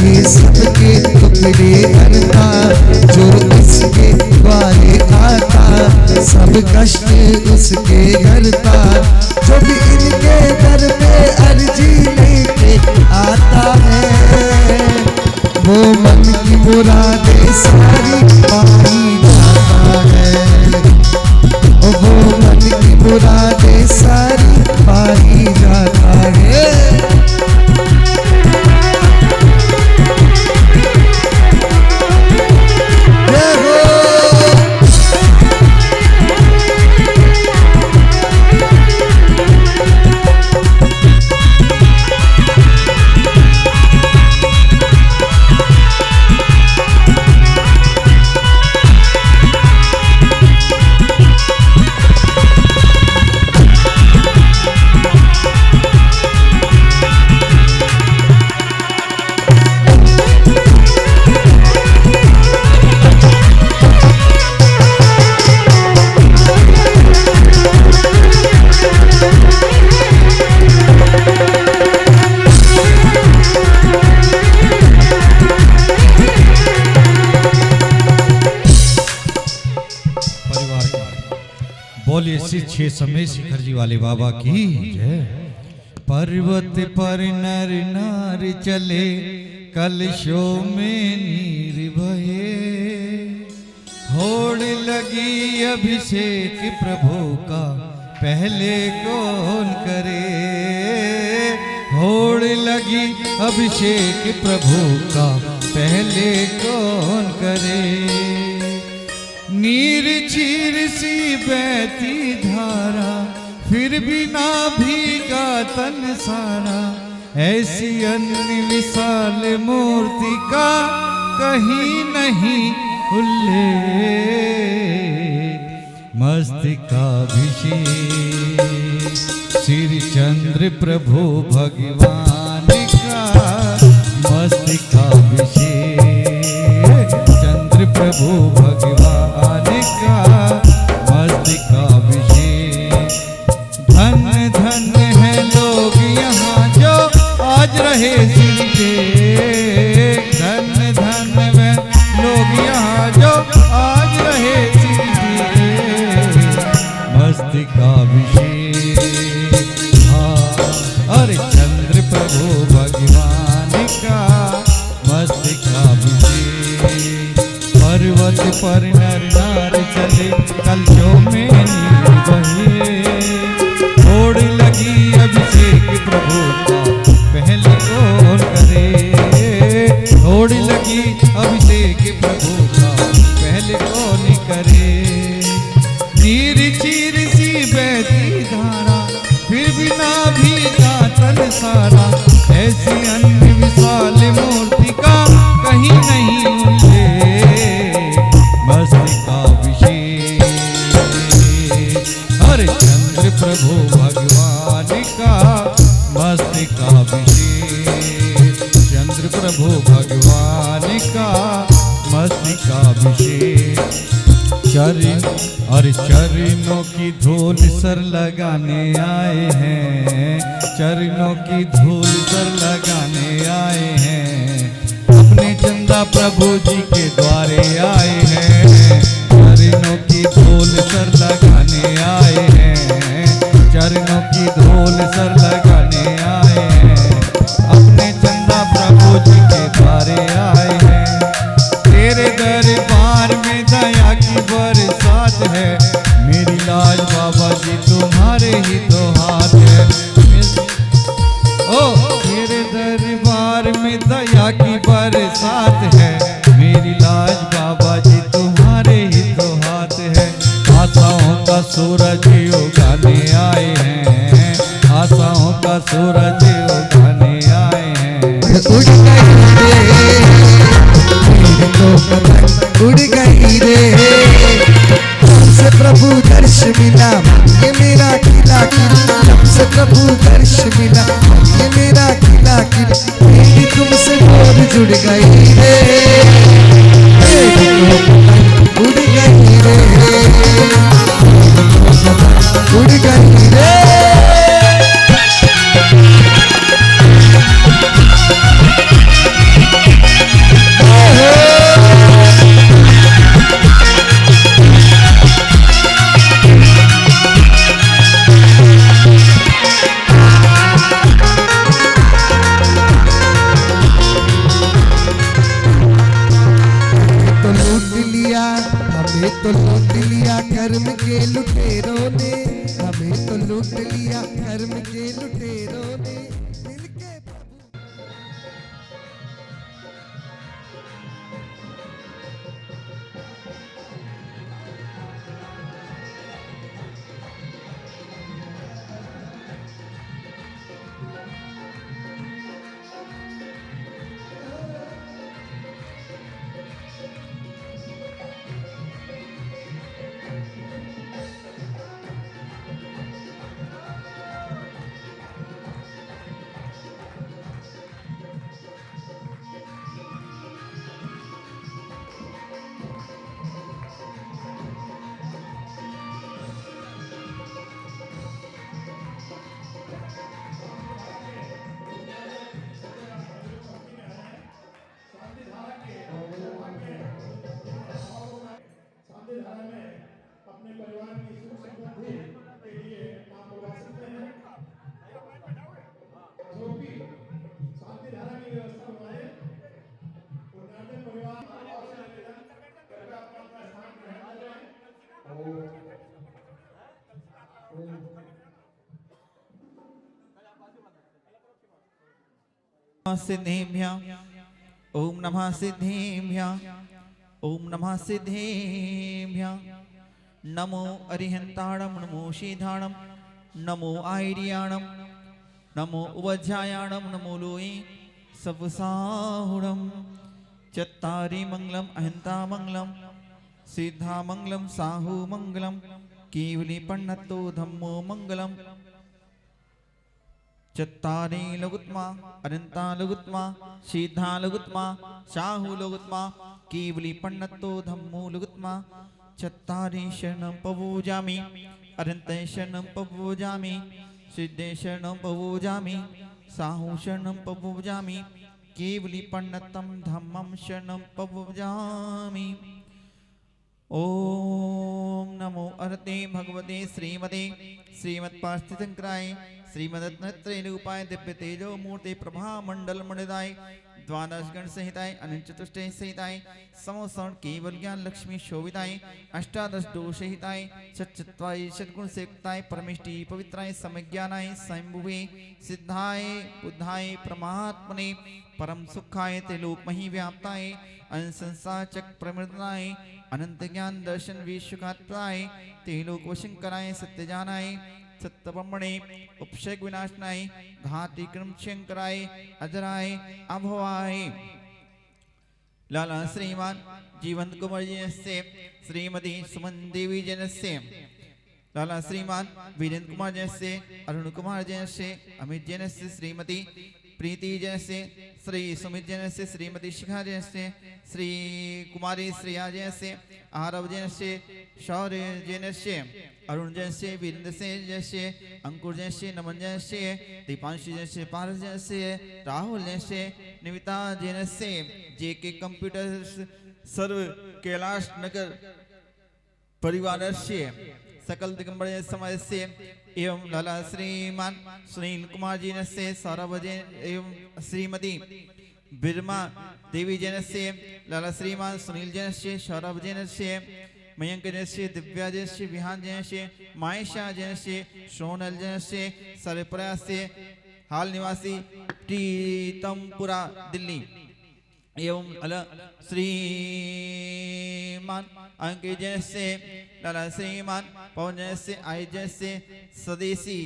Speaker 2: ये सबके टुकड़े हरता, जो इसके द्वारे आता सब कष्ट उसके हरता, जो भी इनके दर पे अर्जी लेके आता है, वो मन की मुरादें सारी पाई जाता है, वो मन की मुरादें सारी पाई जाता है।
Speaker 5: बोलिए छे समय शिखर जी वाले बाबा की जय। पर्वत पर नर नार चले कलशों में नीर बहे, होड़ लगी अभिषेक प्रभु का पहले कौन करे, होड़ लगी अभिषेक प्रभु का पहले कौन करे। नीर चीर सी बहती धारा फिर भी ना भीगा तन सारा, ऐसी अन्य विशाल मूर्ति का कहीं नहीं खुले मस्तिकाभिषेक श्री चंद्र प्रभु भगवान का मस्तिकाभिषेक चंद्र प्रभु भगवान का मस्तिकाभिषेक धन्य धन्य है लोग यहाँ जो आज रहे जिंदे धन्य धन्य है लोग यहाँ जो आज रहे जिंदे मस्तिकाभिषेक अरे चंद्र प्रभु भगवान का मस्तिकाभिषेक पर्वत पर नर नार चले कलशों में नीर बहे होड़ लगी अभिषेक प्रभु का पहले कौन करे होड़ लगी अभिषेक प्रभु का पहले कौन करे नीर चीर सी बहती धारा फिर भी ना भीगा तन सारा ऐसी अन्य विशाल मूर्ति का कहीं नहीं उल्लेख मस्तिकाभिषेक हरे चंद्र प्रभु भगवान का मस्तिकाभिषेक चंद्र प्रभु भगवान का मस्तिकाभिषेक और चरणों की धूल सर लगाने आए हैं चरणों की धूल सर लगाने आए हैं अपने चंदा प्रभु जी के द्वारे आए हैं चरणों की धूल सर लगाने आए हैं चरणों की धूल सर लगाने आए हैं अपने चंदा प्रभु जी के द्वारे आए हैं तेरे दरबार में दया की बरसात है मेरी लाज बाबा जी तुम्हारे ही तो हाथ है ओ तेरे दरबार में दया की बरसात है मेरी लाज बाबा जी तुम्हारे ही तो हाथ है आशाओं का सूरज उगाने आए हैं आशाओं का सूरज उगाने आए हैं
Speaker 2: उड़ गई रे मेरी तो पतंग उड़ गई रे से प्रभु दर्श मिला ये मेरा किला किला जब से प्रभु दर्श मिला ये मेरा किला किला मेरी तुमसे डोर जुड़ गई रे मेरी तो पतंग उड़ गई रे उड़ गई रे तो लूट लिया कर्म के लुटेरों ने हमें तो लूट लिया कर्म के लुटेरों ने मिलके प्रभु
Speaker 3: सिद्धिभ्यां ओम नमः सिद्धिभ्यां ओम नमः सिद्धिभ्यां नमो अरिहंताणं नमो शीधाणं नमो आयर्याणं नमो उवज्जायाणं नमो लोये सवसाहुणं चत्तारि मंगलम अहंता मंगलम सिद्धा मंगलम साहु मंगलम केवली पन्नतो धम्मो मंगलम चत्तारी लघुत्मा अनंता लघुत्मा सिद्धा लघुत्मा साहु लघुत्मा केवली पन्नतो धम्मो लघुत्मा चत्तारी शरणं पवोजामि अनंते शरणं पवोजामि सिद्धे शरणं पवोजामि साहु शरणं पवोजामि केवली पन्नतं धम्मं शरणं पवोजामि। ओम नमो अरते भगवते श्रीमते श्रीमत्पार्थिशंकराय श्रीमदत्नत्रयरूपाय दिव्य तेजो मूर्ति प्रभा मंडल मंडिताय द्वादश गण सहिताय अनंत चतुष्टय सहिताय समोसरण केवल ज्ञान लक्ष्मी शोभिताय अष्टादश दोष सहिताय सच्चित्वाय सद्गुण सेक्ताय परमेष्टि पवित्राय समज्ञानाय स्वयंभुवे सिद्धाय बुद्धाय परमात्मने परम सुखाय त्रिलोक मही व्याप्ताय अंसंसार चक प्रमृतनाय अनंत ज्ञान दर्शन विश्वघाताय त्रिलोक वशंकराय सत्यजानाय सत्यब्रह्मणे उपशक विनाशनाय घाति क्रम शंकराय अजराय अभवाय लाला श्रीमान जीवंत कुमार जी से श्रीमती सुमन देवी जन से लाला श्रीमान वीरेंद्र कुमार जन से अरुण कुमार जन से अमित जन से श्रीमती प्रीति जन से श्री सुमित जन से श्रीमती शिखा जन से श्री कुमारी श्रेया जन से आरव जन से शौर्य जन से अरुण जन से वीरेंद्र से जैसे अंकुर जन से नमन जन से दीपांशु जन से पारस जन से राहुल जन से निविता जन से जेके कंप्यूटर सर्व कैलाश नगर परिवार से सकल दिगंबर समाज से एवं लाला श्रीमान सुनील कुमार जी से सौरभ एवं श्रीमती बिरमा देवी जन से लाला श्रीमान सुनील जन से सौरभ जन से मयंक जन से दिव्या जन से विहान जन से मायशा जन से सोनल जन से सरपरा से हाल निवासी प्रीतमपुरा दिल्ली एवं श्रीमान अंकित जन से लाला श्रीमान पवन जन से आई जन से स्वदेशी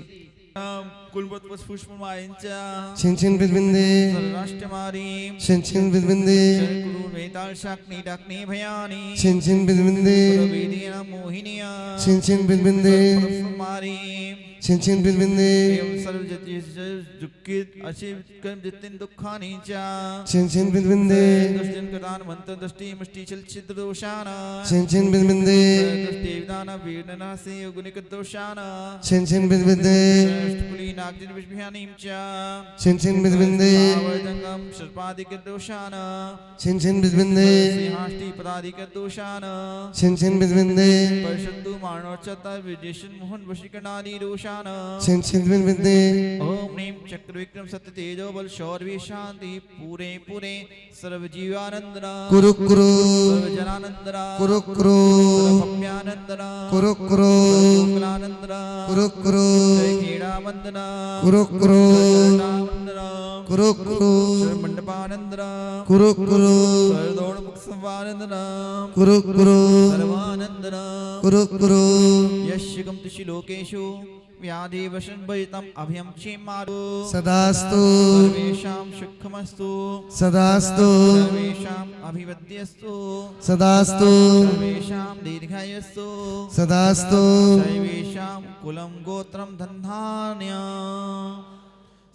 Speaker 3: कुलवत पुष्पमायंचा
Speaker 2: चिंचिन बिदबिंदे
Speaker 3: राष्ट्रमारी
Speaker 2: चिंचिन बिदबिंदे
Speaker 3: गुरु वेताल शाक्नी डाक्नी भयानी
Speaker 2: चिंचिन बिदबिंदे
Speaker 3: वेदिना मोहिनिया
Speaker 2: चिंचिन बिदबिंदे
Speaker 3: मारी
Speaker 2: चिंचिन बिदबिंदे
Speaker 3: एवं सर्व जुक्कित अशिव कर्म जितिन दुखानी चा
Speaker 2: चिंचिन बिदबिंदे
Speaker 3: दुष्टन कदान मंत्र दृष्टि मुष्टि चल छिद्र दोषाना
Speaker 2: चिंचिन बिदबिंदे
Speaker 3: दृष्टि विदाना वीरना से युगनिक दोषाना
Speaker 2: चिंचिन बिदबिंदे
Speaker 3: अष्टकुली नागजिन विष्भियानीम चा
Speaker 2: चिंचिन बिदबिंदे
Speaker 3: आवजंगम सर्पादिक दोषाना
Speaker 2: चिंचिन बिदबिंदे
Speaker 3: सिंहाष्टि पदादिक दोषाना
Speaker 2: चिंचिन बिदबिंदे
Speaker 3: परिशुद्धु मानोचता विदेशन मोहन वशीकरणादि दोषाना
Speaker 2: चिंचिन बिदबिंदे
Speaker 3: ओम नीम चक्र विक्रम सत्य तेजो बल शौर्य शांति पूरे पूरे सर्व जीवानंदना
Speaker 2: कुरु कुरु
Speaker 3: सर्व जनानंदना
Speaker 2: कुरु कुरु
Speaker 3: भव्यानंदना
Speaker 2: कुरु कुरु
Speaker 3: कुलानंदना
Speaker 2: कुरु कुरु
Speaker 3: जय खेड़ा वंदना
Speaker 2: कुरु कुरु
Speaker 3: वंदना
Speaker 2: कुरु कुरु
Speaker 3: मंडपानंदना
Speaker 2: कुरु कुरु
Speaker 3: सर्वदोड़ मुख संवानंदना
Speaker 2: कुरु कुरु
Speaker 3: सर्वानंदना
Speaker 2: कुरु कुरु
Speaker 3: यश्यकम तुषि लोकेषु व्याधि वशन भयतम अभयम क्षेमारो
Speaker 2: सदास्तु
Speaker 3: सर्वेषां सुखमस्तु
Speaker 2: सदास्तु
Speaker 3: सर्वेषां अभिवद्यस्तु
Speaker 2: सदास्तु
Speaker 3: सर्वेषां दीर्घायुस्तु
Speaker 2: सदास्तु
Speaker 3: सर्वेषां कुलं गोत्रं धन्धान्य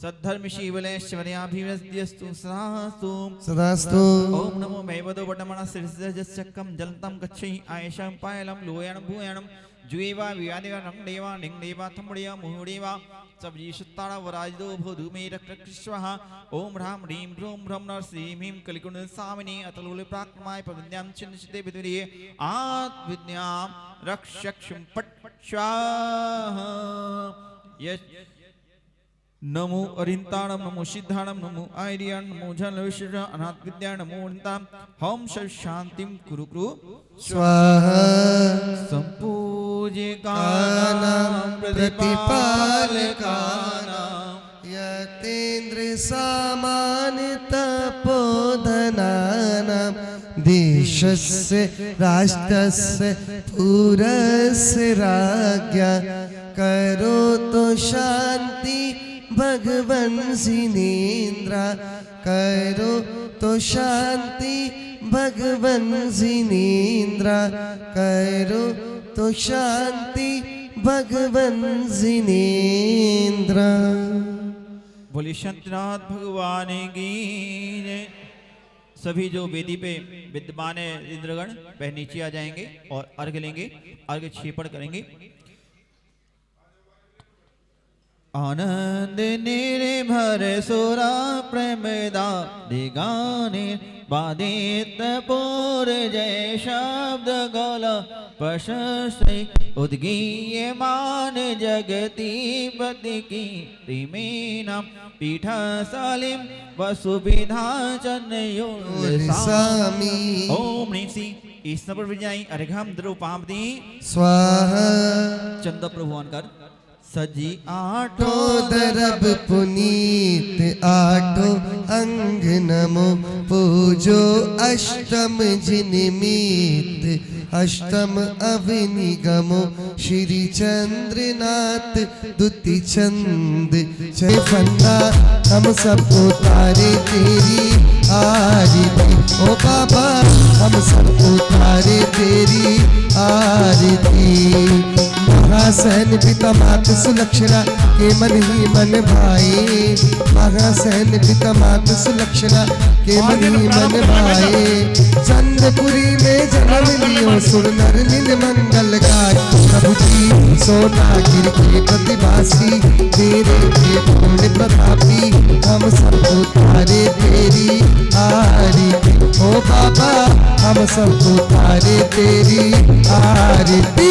Speaker 3: सद्धर्म शीवलैश्वर्याभिवद्यस्तु सदास्तु
Speaker 2: सदास्तु
Speaker 3: ओम नमो भैवदो वटमणा सिरसजस्चक्कं जलतं गच्छहि आयशं पायलं लोयनं भूयनं जुएवा वियादेवा रंगदेवा निंगदेवा थमड़िया मुहुड़ेवा सब्जी सुत्ताड़ा वराजदो भोधुमे रक्तकृष्वः ओम ह्राम ह्रीम ह्रूम ह्रम नर श्रीम ह्रीम कलिकुण सामिनी अतलुले प्राक्माय पविद्यां चिन्नचिते विदुरिये आत्विद्यां रक्षक्षुं पट स्वाहा नमो अरिंताणम नमो सिद्धाणम नमो आर्याण नमो झलविश्व अनाथ विद्या नमो अरिंताम हम सब शांतिम कुरु कुरु
Speaker 2: स्वाहा
Speaker 3: संपूज्यकानां प्रतिपालकानां
Speaker 2: यतेन्द्र सामान्य तपोधनानां देशस्य राष्ट्रस्य पुरस्य राज्ञा करोतु शांति भगवन् सिनेन्द्र करो तो शांति भगवन जिनेन्द्र करो तो शांति भगवन जिनेन्द्र।
Speaker 3: बोलिए शंतनाथ भगवान की जय। सभी जो वेदी पे विद्यमान है इंद्रगण वह नीचे आ जाएंगे और अर्घ लेंगे, अर्घ छेपड़ करेंगे। आनंद निर्भर सुरा प्रेमदा दिगाने बाधित पूर जय शब्द गोला प्रशस्ति उद्गीयमान जगती पति की रिमेनाम पीठा सालिम वसुविधा
Speaker 2: स्वामी
Speaker 3: ओम नीसी इस नंबर विजयी अर्घम द्रुपामदी
Speaker 2: स्वाहा।
Speaker 3: चंद प्रभुवान कर सजी आठो
Speaker 2: आठों दरब पुनीत आठों अंग नमो पूजो अष्टम जिनमीत अष्टम अविनिगमो श्री चंद्रनाथ दुति चंद जय फन्ना हम सबको तारे तेरी आरती। ओ बाबा हम सबको तारे तेरी आरती। महासैन पिता मात सुलक्षणा के मन ही मन भाई। महासैन पिता मात सुलक्षणा के मन ही मन भाई। चंद्रपुरी में जन्म लियो सुर नर नील मंगल गाय। प्रभु जी सोनागिर के प्रतिवासी तेरे के पूर्ण प्रतापी हम सबको तारे तेरी आरती। ओ बाबा हम सबको तारे तेरी आरती।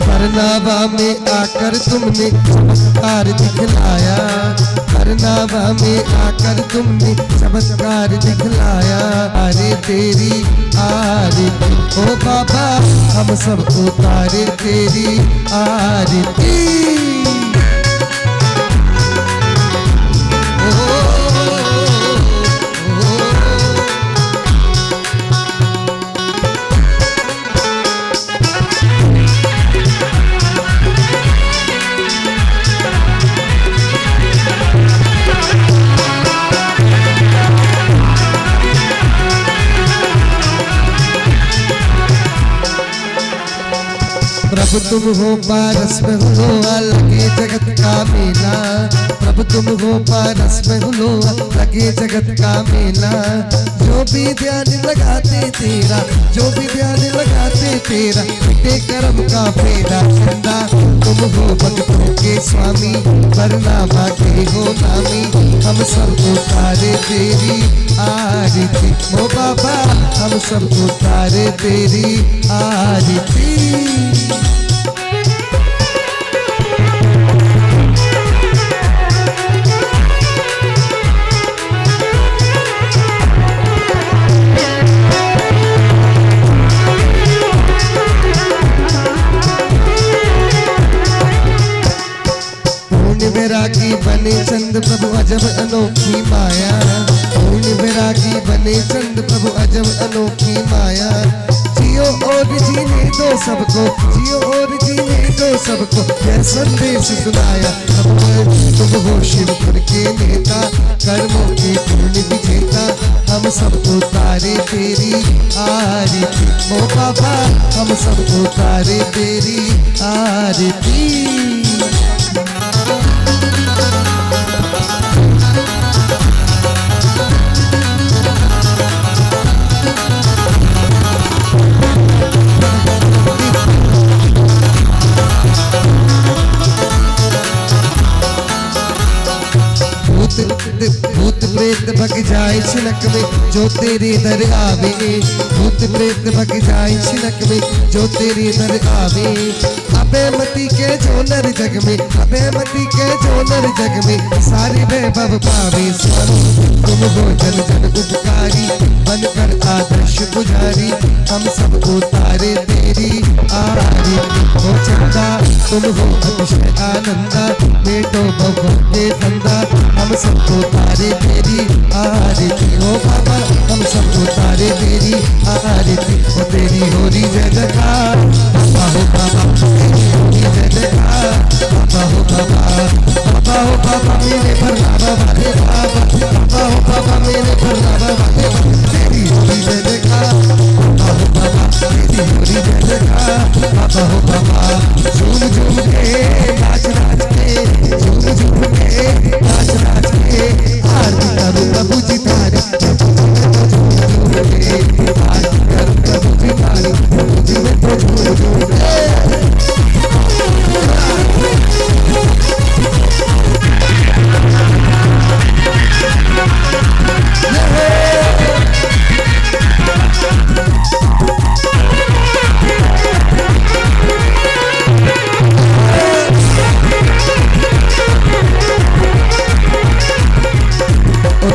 Speaker 2: करनावा में आकर तुमने चमत्कार दिखलाया। करनावा में आकर तुमने चमत्कार दिखलाया। अरे तेरी आरती ओ बाबा हम सबको तारे तेरी आरती। प्रभु तुम हो पारस में हो लगे जगत का मेला। प्रभु तुम हो पारस में हो लगे जगत का मेला। जो भी ध्यान लगाते तेरा, जो भी ध्यान लगाते तेरा, मिटे कर्म का फेरा। चंदा तुम हो भक्तों के स्वामी, वरना भागे हो नामी। हम सबको तारे तेरी आरती। ओ बाबा हम सबको तारे तेरी आरती। वैरागी बने चंद प्रभु अजब अनोखी माया। पूर्ण वैरागी बने चंद प्रभु अजब अनोखी माया। जियो और जीने दो सबको, जियो और जीने दो सबको, यह संदेश सुनाया। तुम हो शिवपुर के नेता, कर्मों के पूर्ण विजेता। हम सबको तारे तेरी आरती। ओ बाबा हम सबको तारे तेरी आरती। भूत प्रेत भग जाए छिनक में जो तेरे दर आवे। भूत प्रेत भग जाए छिनक में जो तेरे दर आवे। अबेमती के जो नर जग में, अबेमती के जो नर जग में, सारी वैभव पावे। स्वामी तुम हो जन जन उपकारी, बनकर आदर्श पुजारी। हम सबको तारे तेरी आरती। ओ चंदा तुम हो अतिशय आनंदा, बेटो बबो के फंदा। हम सबको तारे तेरी आरती। ओ बाबा हम सबको तारे तेरी आरती। ओ तेरी होरी जय जयकार। बाबा बाबा हो बाबा मेरे भरलावा वाले बाबा, बाबा हो बाबा मेरे भरलावा वाले बाबा, तेरी होरी जय जयकार बाबा हो बाबा, तेरी होरी जय जयकार बाबा हो बाबा। झूम झूम के नाच नाच के, झूम झूम के नाच नाच के, आरती करूं प्रभु जी तारी, प्रभु जी में तो झूम झूम के, आरती करूं प्रभु जी तारी, प्रभु जी में तो झूम झूम के। ओ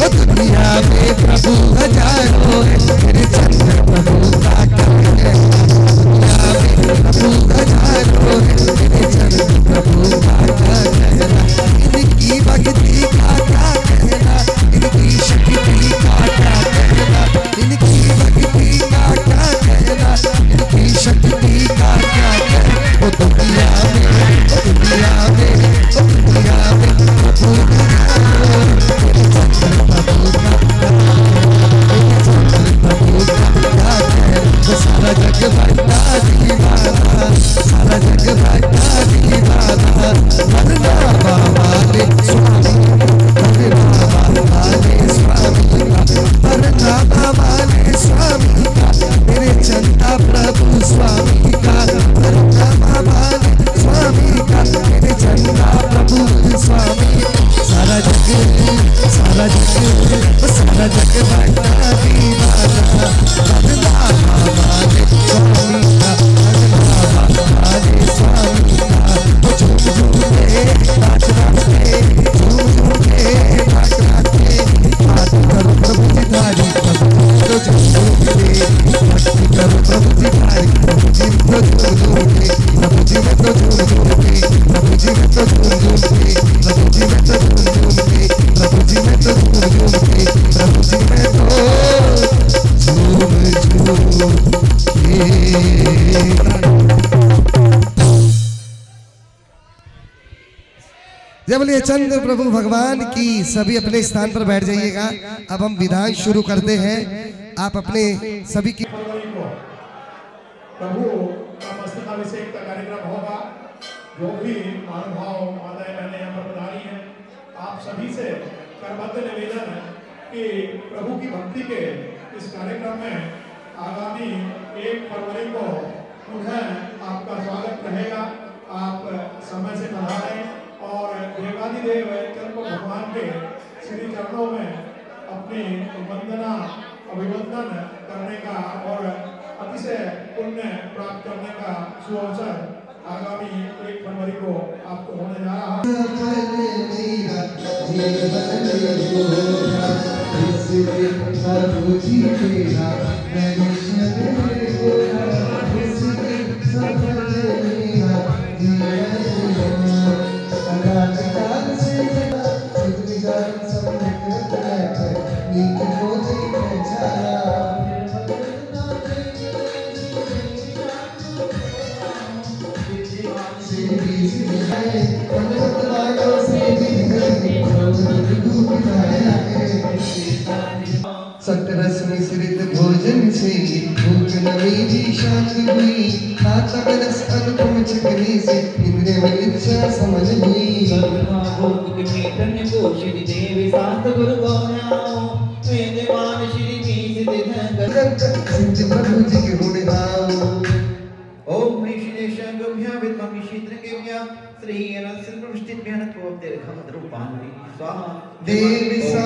Speaker 2: दुनिया में प्रभु हजारों है, मेरे चंद्र प्रभु का कहना है। दुनिया में प्रभु हजारों है, मेरे चंद्र प्रभु का कहना। इनकी भक्ति का क्या कहना, इनकी शक्ति का क्या कहना, इनकी भक्ति का क्या कहना, इनकी शक्ति का क्या कहना। ओ दुनिया में, ओ दुनिया में, ओ दुनिया में प्रभु हजारों है, मेरे चंद्र प्रभु का सारा जग बड़ा दीवाना, सारा जग बड़ा दीवाना। वरना बाबा रे स्वामी, वरना बाबा रे स्वामी का, वरना बाबा रे स्वामी का, मेरे चंदा प्रभु स्वामी का, वरना बाबा रे स्वामी का, मेरे चंदा प्रभु स्वामी। सारा जग, सारा जग, सारा जग बड़ा दीवाना। वरना बाबा रे स्वामी का, वरना बाबा रे स्वामी का। झूम झूम के नाच नाच के, झूम झूम के नाच नाच के, आरती करो प्रभु जी तारी, प्रभु जी तो झूम झूम के, भक्ति करो प्रभु जी तारी, प्रभु जी तो झूम झूम के, प्रभु जी में तो झूम झूम के, प्रभु जी में तो झूम झूम के, प्रभु जी में तो झूम झूम के, प्रभु जी में तो झूम झूम के, प्रभु जी में तो झूम झूम के। जब बोलिए चंद्र प्रभु भगवान की। सभी अपने स्थान पर बैठ जाइएगा। अब हम विधान शुरू करते हैं। आप अपने सभी की
Speaker 1: प्रभु का मस्तकाभिषेक का कार्यक्रम होगा। जो भी महानुभाव माताएं बहनें यहाँ पर पधारी हैं, आप सभी से करबद्ध निवेदन है कि प्रभु की भक्ति के इस कार्यक्रम में आगामी 1 फरवरी को पुनः आपका स्वागत रहेगा। आप समय से पधारें और देवादिदेव चंद्र भगवान के श्री चरणों में अपनी वंदना अभिवंदन करने का और अतिशय पुण्य प्राप्त करने का सुअवसर आगामी 1 फरवरी को आपको होने जा रहा है।
Speaker 2: सतरस मिश्रित भोजन से भूख न मेरी शांत हुई, खाता बरस अनुपम चकनी से इंद्रिय में इच्छा समझ हुई। सिद्ध प्रभु जी के गुण गाओ।
Speaker 3: ओम ऋषिदेशांगभ्यां विद्महि शीतृकेभ्यां श्री अनंतसर्वपुष्टिभ्यां नमोऽप्यर्घमद्रूपाणि स्वाहा।
Speaker 2: देवी सा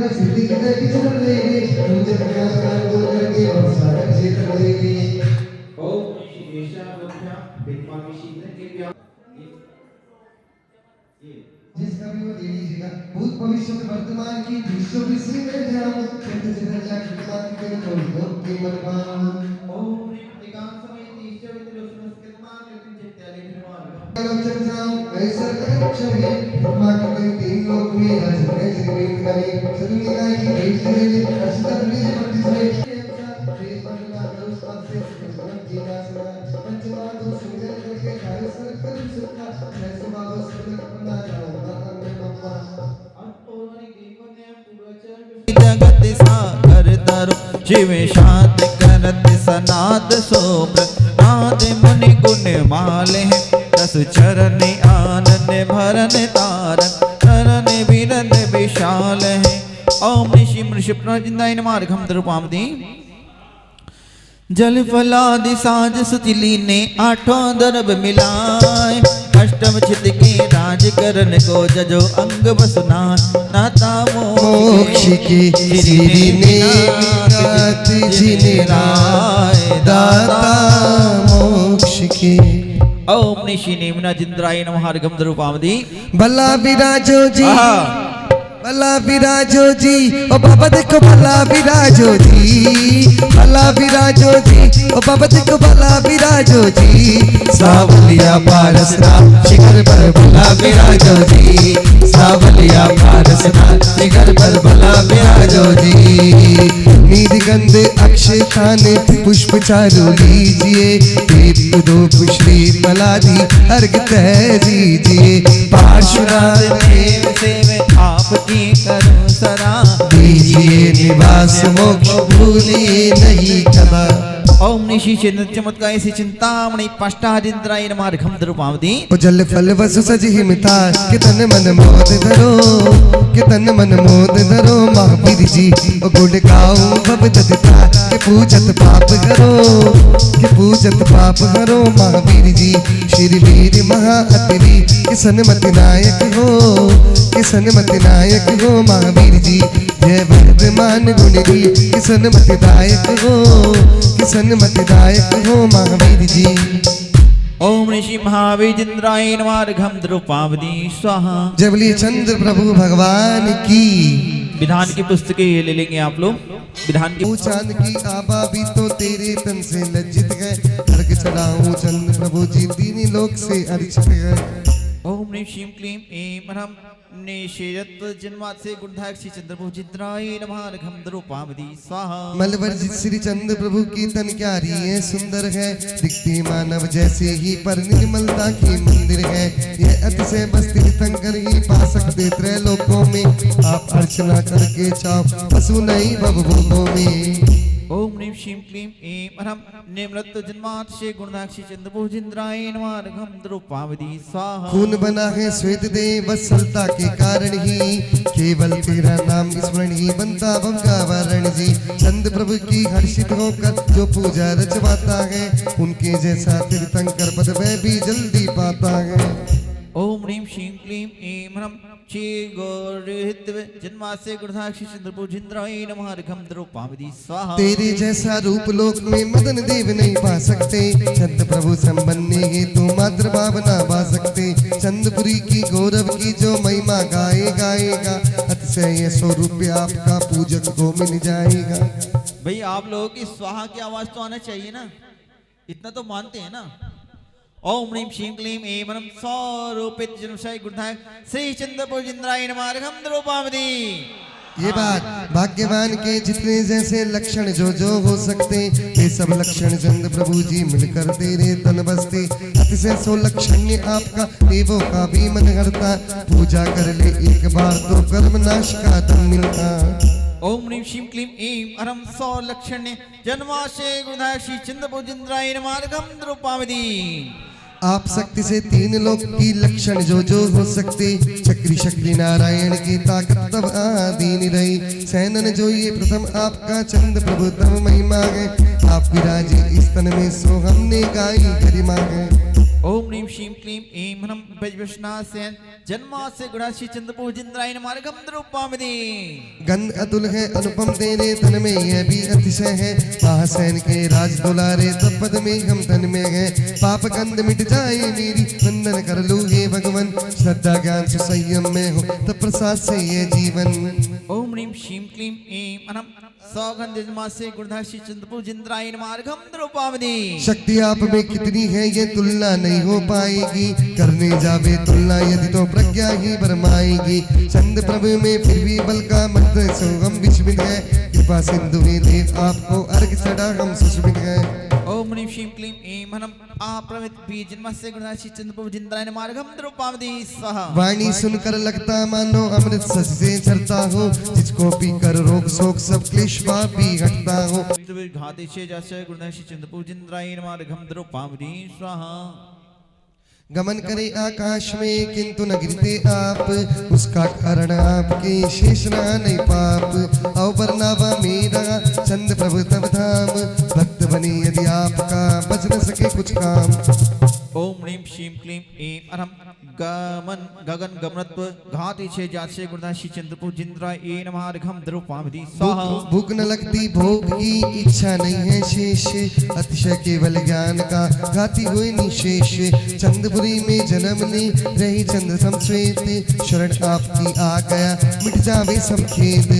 Speaker 2: सिद्धि की चल रही है, मुझे प्यार कर बोल करके और सारा क्षेत्र लेंगे। जिसका भी वो दे लीजिएगा भूत भविष्य वर्तमान की दृश्य विषय में ध्यान चित्त चित्त जाके बात के छोड़ दो के मन पाओ
Speaker 3: ओम एकांत समय तीसरे विद्रोह संस्कृतमान लेकिन चित्ताले निर्माण
Speaker 2: चल जाओ ऐसा अक्षर है ब्रह्मा के तीन लोक में राज है जिनमें करे सभी निकाय की भेद है अष्टक में भक्ति से प्रेम बंधना उस पद से जीना सुना पंचमा दो सुंदर करके कार्य सर कर सुखा ऐसे बाबा सब अपना जाओ
Speaker 3: जगत सागर तरु शिव शांत करत सनाद सोब्र नाद मुनि गुण माले दस चरण आनंद भरन तारक चरण विरद विशाल है ओम ऋषि ऋषि प्रजिंदाय मार्गम द्रुपामदि जल फलादि साज सुतिली ने आठों दरब मिलाए अष्टम चित के राज करन को जजो अंग बसना नाता
Speaker 2: मोक्ष की श्री नाथ जिने राय दाता मोक्ष की
Speaker 3: ओम निशि नेमिना जिंद्राय नमः हरगम द्रुपामदि
Speaker 2: भला विराजो जी भला विराजो जी ओ बाबा देखो भला विराजो जी भला विराजो जी ओ बाबा देखो भला विराजो जी सावलिया पारसना शिखर पर भला विराजो जी सावलिया पारसना शिखर पर भला विराजो जी नीलगंध अक्षय खान पुष्प चारु लीजिए दीप धूप श्री फलादि अर्घ दीजिए पार्श्वनाथ
Speaker 3: देव सेवे आपकी करो सरा
Speaker 2: दीजिए निवास मोक्ष भूले नहीं कदा
Speaker 3: ओम निशि चमत्कार से चिंतामणि पष्टाजिंद्राय नमः हरगम द्रुपामदि
Speaker 2: ओ जल फल वसु सजि हिमता कि तन मन मोद धरो कि तन मन मोद धरो महावीर जी ओ गुण गाऊं भव ददिता कि पूजत पाप करो कि पूजत पाप करो महावीर जी श्री वीर महा अतिरी कि सन्मति नायक हो कि सन्मति नायक हो महावीर जी जय वर्धमान गुणरी कि सन्मति दायक हो कि सन्मति दायक हो महावीर जी
Speaker 3: ओम ऋषि महावीरेंद्राय नमः हरगम द्रुपामदि स्वाहा
Speaker 2: जय बोलिए चंद्र प्रभु भगवान की
Speaker 3: विधान की पुस्तकें ले लेंगे आप लोग विधान की
Speaker 2: ओ चांद की आबा भी तो तेरे तन से लज्जित गए अर्घ चढ़ाऊं चंद्र प्रभु जी दीनी लोक से अर्चित गए
Speaker 3: ओम ह्रीं श्रीं क्लीं ऐं ह्रम निषेधत्व जन्मात् से गुणधायक श्री चंद्रभुजिद्राय नमः हरगम द्रुपामदि स्वाहा
Speaker 2: मलवर्जित श्री चंद्र प्रभु की तन क्यारी है सुंदर है दिखती मानव जैसे ही पर निर्मलता की मंदिर है यह अतिशय मस्ती तंकर ही पा सकते त्रैलोकों में आप अर्चना करके चाओ पशु नहीं भवभूतों में
Speaker 3: ओम ह्रीं श्रीं क्लीं ऐं ह्रम निम्रत्व जन्मात् से गुणधायक श्री चंद्रभुजिद्राय नमः हरगम द्रुपामदि स्वाहा
Speaker 2: खून बना है श्वेत देव वत्सलता के कारण ही केवल तेरा नाम स्मरण ही बनता भंगा वरण जी चंद्र प्रभु की हर्षित होकर जो पूजा रचवाता है उनके जैसा तीर्थंकर पद वह भी जल्दी पाता है
Speaker 3: ओम ह्रीं श्रीं क्लीं ऐं ह्रम चे गौरहित्व जन्मात् से गुणधायक श्री चंद्रभुजिद्राय नमः हरगम द्रुपामदि स्वाहा
Speaker 2: तेरे जैसा रूप लोक में मदन देव नहीं पा सकते चंद्र प्रभु संबंधी है तो मात्र भावना पा सकते चंद्रपुरी की गौरव की जो महिमा गाएगा अतिशय स्वरूप आपका पूजक को मिल जाएगा
Speaker 3: भाई आप लोगों की स्वाहा की आवाज तो आना चाहिए ना इतना तो मानते हैं ना ओम ह्रीं श्रीं क्लीं ऐं ह्रम स्वरूपित जन्मशाय गुणधायक श्री चंद्रभुजिद्राय नमः हरगम द्रुपामदि
Speaker 2: ये बात भाग्यवान के जितने जैसे लक्षण जो हो सकते वे सब लक्षण चंद्र प्रभु जी मिलकर तेरे तन बसते अतिशय सो लक्षण्य आपका देवों का भी मन करता पूजा कर ले एक बार तो कर्म नाश का धन मिलता
Speaker 3: ओम ह्रीं श्रीं क्लीं ऐं ह्रम स्वलक्षण्य जन्माशय गुणधायक श्री चंद्रभुजिद्राय नमः हरगम द्रुपामदि
Speaker 2: आप शक्ति से तीन लोक की लक्षण जो हो सकते चक्री शक्ति नारायण की ताकत तब आदि रही सैनन जो ये प्रथम आपका चंद्र प्रभु तब महिमा है आप विराजे इस तन में सो हमने गाई गरिमा है।
Speaker 3: ओम ह्रीं श्रीं क्लीं ऐं ह्रं वज्रवशनासेन जन्मास्य गुणाश्री चंद्रपूजिंद्राय नमार्गम द्रुपामिति।
Speaker 2: गंध अतुल है अनुपम तेरे तन में यह भी अतिशय है। महासैन के राज दुलारे तब पद में हम तन में है। पाप गंध मिट जाए मेरी वंदन कर लूं हे भगवन। श्रद्धा ज्ञान से संयम में हो तब प्रसाद से ये जीवन।
Speaker 3: ओम ह्रीं श्रीं क्लीं ऐं ह्रं सौगंध जन्मास्य गुणाश्री चंद्रपूजिंद्राय नमार्गम द्रुपामिति।
Speaker 2: शक्ति आप में कितनी है ये तुलना नहीं हो पाएगी। करने जावे तुलना यदि तो प्रज्ञा ही भरमाएगी। चंद प्रभु में फिर भी बल का मंत्र सो हम विस्मित है। कृपा सिंधु में देव आपको अर्घ चढ़ा हम सुस्मित है।
Speaker 3: ओम ह्रीं श्रीं क्लीं ऐं ह्रं आप्रमित बीज जन्मास्य गुणाश्री चंद्रपूजिंद्राय नमार्गम द्रुपामिति स्वाहा।
Speaker 2: वाणी सुनकर लगता मानो अमृत सच से झरता हो। जिसको पीकर रोग शोक सब क्लेश पाप भी हटता हो।
Speaker 3: घाते से जैसे गुणाश्री चंद्रपूजिंद्राय नमार्गम द्रुपामिति स्वाहा।
Speaker 2: गमन करे आकाश में किंतु न गिरते आप। उसका कारण आपके शेष ना नहीं पाप। अवरनावा मेरा चंद प्रभु तब धाम। भक्त बने यदि आपका बच न सके कुछ काम।
Speaker 3: ओम ह्रीं श्रीं क्लीं ऐं ह्रं गमन गगन गमनत्व घाति छे जासे गुणाश्री चंद्रपूजिंद्राय नमार्गम द्रुपामिति स्वाहा।
Speaker 2: भूख न लगती भोग की इच्छा नहीं है शेष। अतिशय केवल ज्ञान का घाती हुए निशेष। चंद्रपुरी में जन्म ने रही चंद्र समश्वेत। शरण आपकी आ गया मिट जावे सब खेद।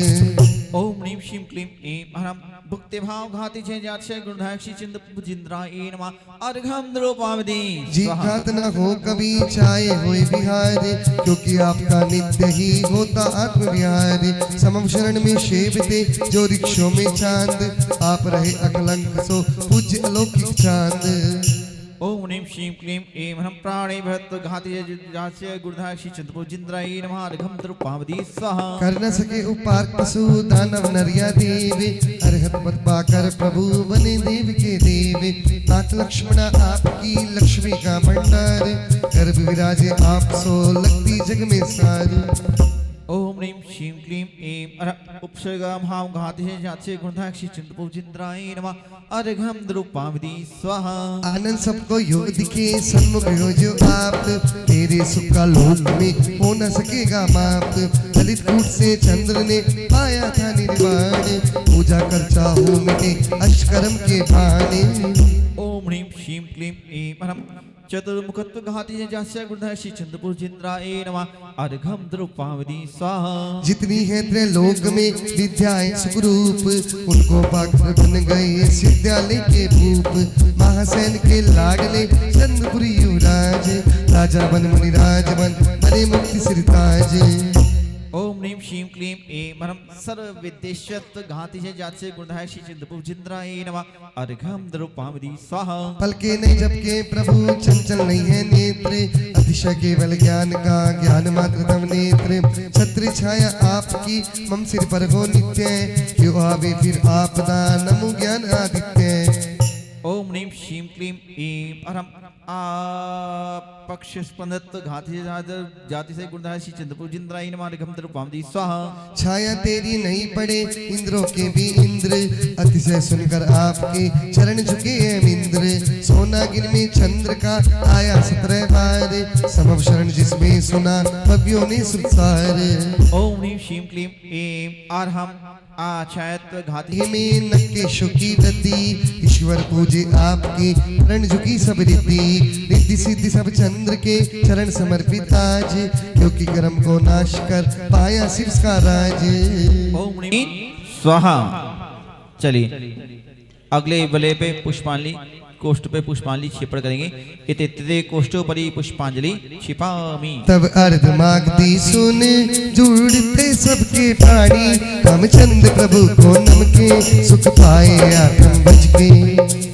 Speaker 3: ओम ह्रीं श्रीं क्लीं ऐं ह्रं भुक्ति भाव घाति छे जासे गुणाश्री चंद्रपूजिंद्राय नमार्गम द्रुपामिति।
Speaker 2: जी घात न हो कभी चाहे होए बिहार। क्योंकि आपका नित्य ही होता आत्म विहार। समम शरण में सेवते जो रिक्षों में चांद। आप रहे अकलंक सो पूज्य अलौकिक चांद।
Speaker 3: ओम ह्रीं श्रीं क्लीं ऐं ह्रं प्राणे भक्त घाति जास्य गुणाश्री चंद्रपूजिंद्राय नमार्गम द्रुपामिति स्वाहा।
Speaker 2: कर न सके उपार पशु दानव नरिया देव। अरहत पद पाकर प्रभु बने देव के देव। नाथ लक्ष्मण आपकी लक्ष्मी का भंडार। गर्भ विराजे आप सो लगती जग में सारी।
Speaker 3: ओम ह्रीं श्रीं क्लीं ऐं ह्रं उपसर्गा भाव घाति छे जासे गुणाश्री चंद्रपूजिंद्राय नमार्गम द्रुपामिति स्वाहा।
Speaker 2: आनंद सबको योग दिखे सन्मुख हो जो आप। तेरे सुख का लोक में हो न सकेगा माप। ललित कूट से चंद्र ने पाया था निर्वाण। पूजा कर चाहो मिटे अष्टकर्म के भाने।
Speaker 3: ओम ह्रीं श्रीं क्लीं ऐं ह्रं चतुर्मुखत्व घाति जास्य गुणाश्री चंद्रपूजिंद्राय नमार्गम द्रुपामिति स्वाहा।
Speaker 2: जितनी है त्रैलोक में विद्याएं सुखरूप। उनको पाकर बन गए सिद्धालय के भूप। महासैन के लाडले चंद्रपुरी युवराज। राजा बन मुनिराज बन बने मुक्ति सिरताज।
Speaker 3: ओम ह्रीं श्रीं क्लीं ऐं ह्रं सर्व विद्येश्वत घाति छे जासे गुणाश्री चंद्रपूजिंद्राय नमार्गम द्रुपामिति स्वाहा।
Speaker 2: पलके नहीं झपके प्रभु चंचल नहीं है नेत्र। अतिशय केवल ज्ञान का ज्ञान मात्र तव नेत्र। छत्र छाया आपकी मम सिर पर हो नित्य। क्यों आवे फिर आपदा नमो ज्ञान आदित्य।
Speaker 3: ओम ह्रीं श्रीं क्लीं ऐं ह्रं पक्ष स्पंदत्व घाति जाति से गुणाश्री चंद्रपूजिंद्राय नमार्गम द्रुपामिति स्वाहा।
Speaker 2: छाया तेरी नहीं पड़े इंद्रों के भी इंद्र। अतिशय सुनकर आपके चरण झुके हैं इंद्र। सोनागिन में चंद्र का आया 17 बार। समव शरण जिसमें सुना भव्यों ने सुसार।
Speaker 3: ओम ह्रीं श्रीं क्लीं ऐं ह्रं आछायत्व घाति
Speaker 2: में नक्के शुकी वृद्धि। ईश्वर पूजे आपकी रण झुकी सब रिद्धि। रिद्धि सिद्धि सब चंद्र के चरण समर्पित आज। क्योंकि कर्म को नाश कर पाया शिव का राज।
Speaker 3: ओम ह्रीं स्वाहा। चलिए अगले बले पे पुष्पांजलि कोष्ठ पे पुष्पांजलि क्षिपण करेंगे। इते कोष्ठोपरि पुष्पांजलि क्षिपामि।
Speaker 2: तब अर्ध मागती सुन जुड़ते सबके प्राणी। हम चंद प्रभु को नम के सुख पाए आत्म बच के।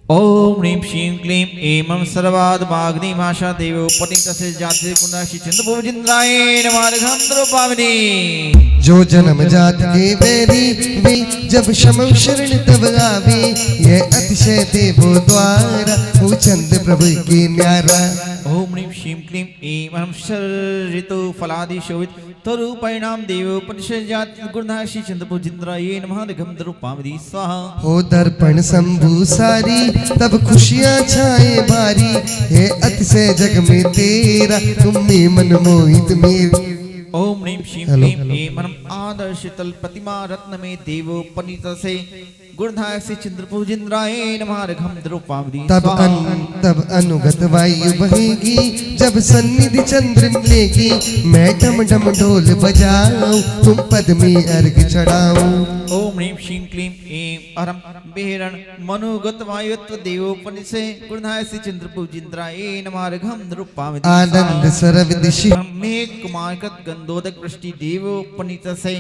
Speaker 3: ओम ह्रीं श्रीं क्लीं ऐं सर्वाद माग्नि भाषा देवो पतितस्य जाते गुणाश्री चंद्रपूजिंद्राय नमार्गम द्रुपामिति।
Speaker 2: जो जन्म जात के बैरी वे जब शमं शरण तब आवे। ये अतिशय देवो द्वारा हो चंद प्रभु के न्यारा।
Speaker 3: ओम ह्रीं श्रीं क्लीं ऐं परम ऋतु फलादि शोभित तरु परिणाम देव परिषजात गुरुनाथ श्री चंद्रपूजिंद्राय नमः निगम द्रुपावधि स्वाहा।
Speaker 2: हो दर्पण शंभु सारी तब खुशियाँ छाए बारी है अतिशय जग में तेरा तुमने मन मोहित मेरी।
Speaker 3: ओम ह्रीं श्रीं क्लीं ऐं परम आदर्श तल प्रतिमा रत्न में देव पनित से गुरुनाथ श्री चंद्रपूजिंद्राय नमः निगम द्रुपावधि स्वाहा।
Speaker 2: तब अनुगत वायु बहेगी जब सन्निधि चंद्र मिलेगी मैं डम डम ढोल बजाऊं तुम पद में अर्घ चढ़ाऊं।
Speaker 3: ओम ह्रीं श्रीं क्लीं ऐं परम बेहरण मनोगत वायुत्व देवोपनि से गुरुनाथ श्री चंद्रपूजिंद्राय नमः निगम द्रुपावधि
Speaker 2: आनंद सरव दिशि
Speaker 3: मेघ कुमारकृत गंधोदक वृष्टि देवोपनित से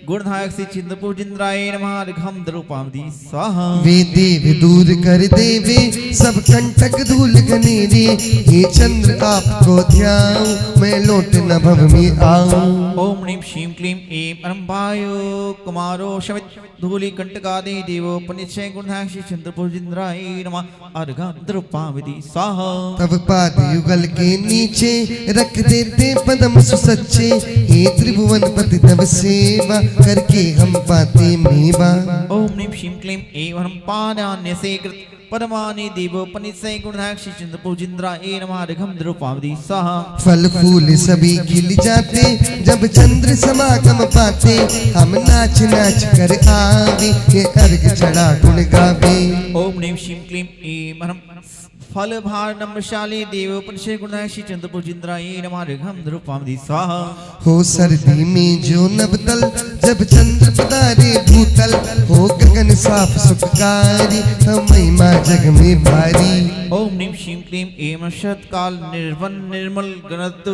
Speaker 3: गुरुनाथ श्री चंद्रपूजिंद्राय नमः निगम द्रुपावधि स्वाहा।
Speaker 2: वे देव दूर कर देवे सब कंटक धूल घनेरी ये चंद्र आपको ध्याऊं मैं लौट न भव में आऊं।
Speaker 3: ओम ह्रीं श्रीं क्लीं ऐं परम वायु कुमारो शमित धूलि कंटकादि देवोपनिषय गुरुनाथ श्री चंद्रपूजिंद्राय नमः अर्घं द्रुपावधि स्वाहा।
Speaker 2: तब पाद युगल के नीचे रख देते पदम सुसच्चे हे त्रिभुवन पति तब सेवा करके हम पाते मेवा।
Speaker 3: ओम ह्रीं श्रीं क्लीं ऐं परम पादान्य से कृत परमानि देवोपनिषय गुरुनाथ श्री चंद्रपूजिंद्राय नमः अर्घं द्रुपावधि स्वाहा।
Speaker 2: फल फूल सभी खिल जाते जब चंद्र समागम पाते हम नाच नाच कर आवे ये अर्घ चढ़ा गुण गावे।
Speaker 3: ओम ह्रीं श्रीं क्लीं ऐं परम फल भार नम्रशाली देवोपनिषय गुरुनाथ श्री चंद्रपूजिंद्राय नमः अर्घं द्रुपावधि स्वाहा।
Speaker 2: हो सर्दी में जो नवतल जब चंद्र पधारे भूतल हो गगन साफ सुखकारी हम महिमा जग में भारी।
Speaker 3: ओम ह्रीं श्रीं क्लीं ऐं शतकाल निर्वन निर्मल गणत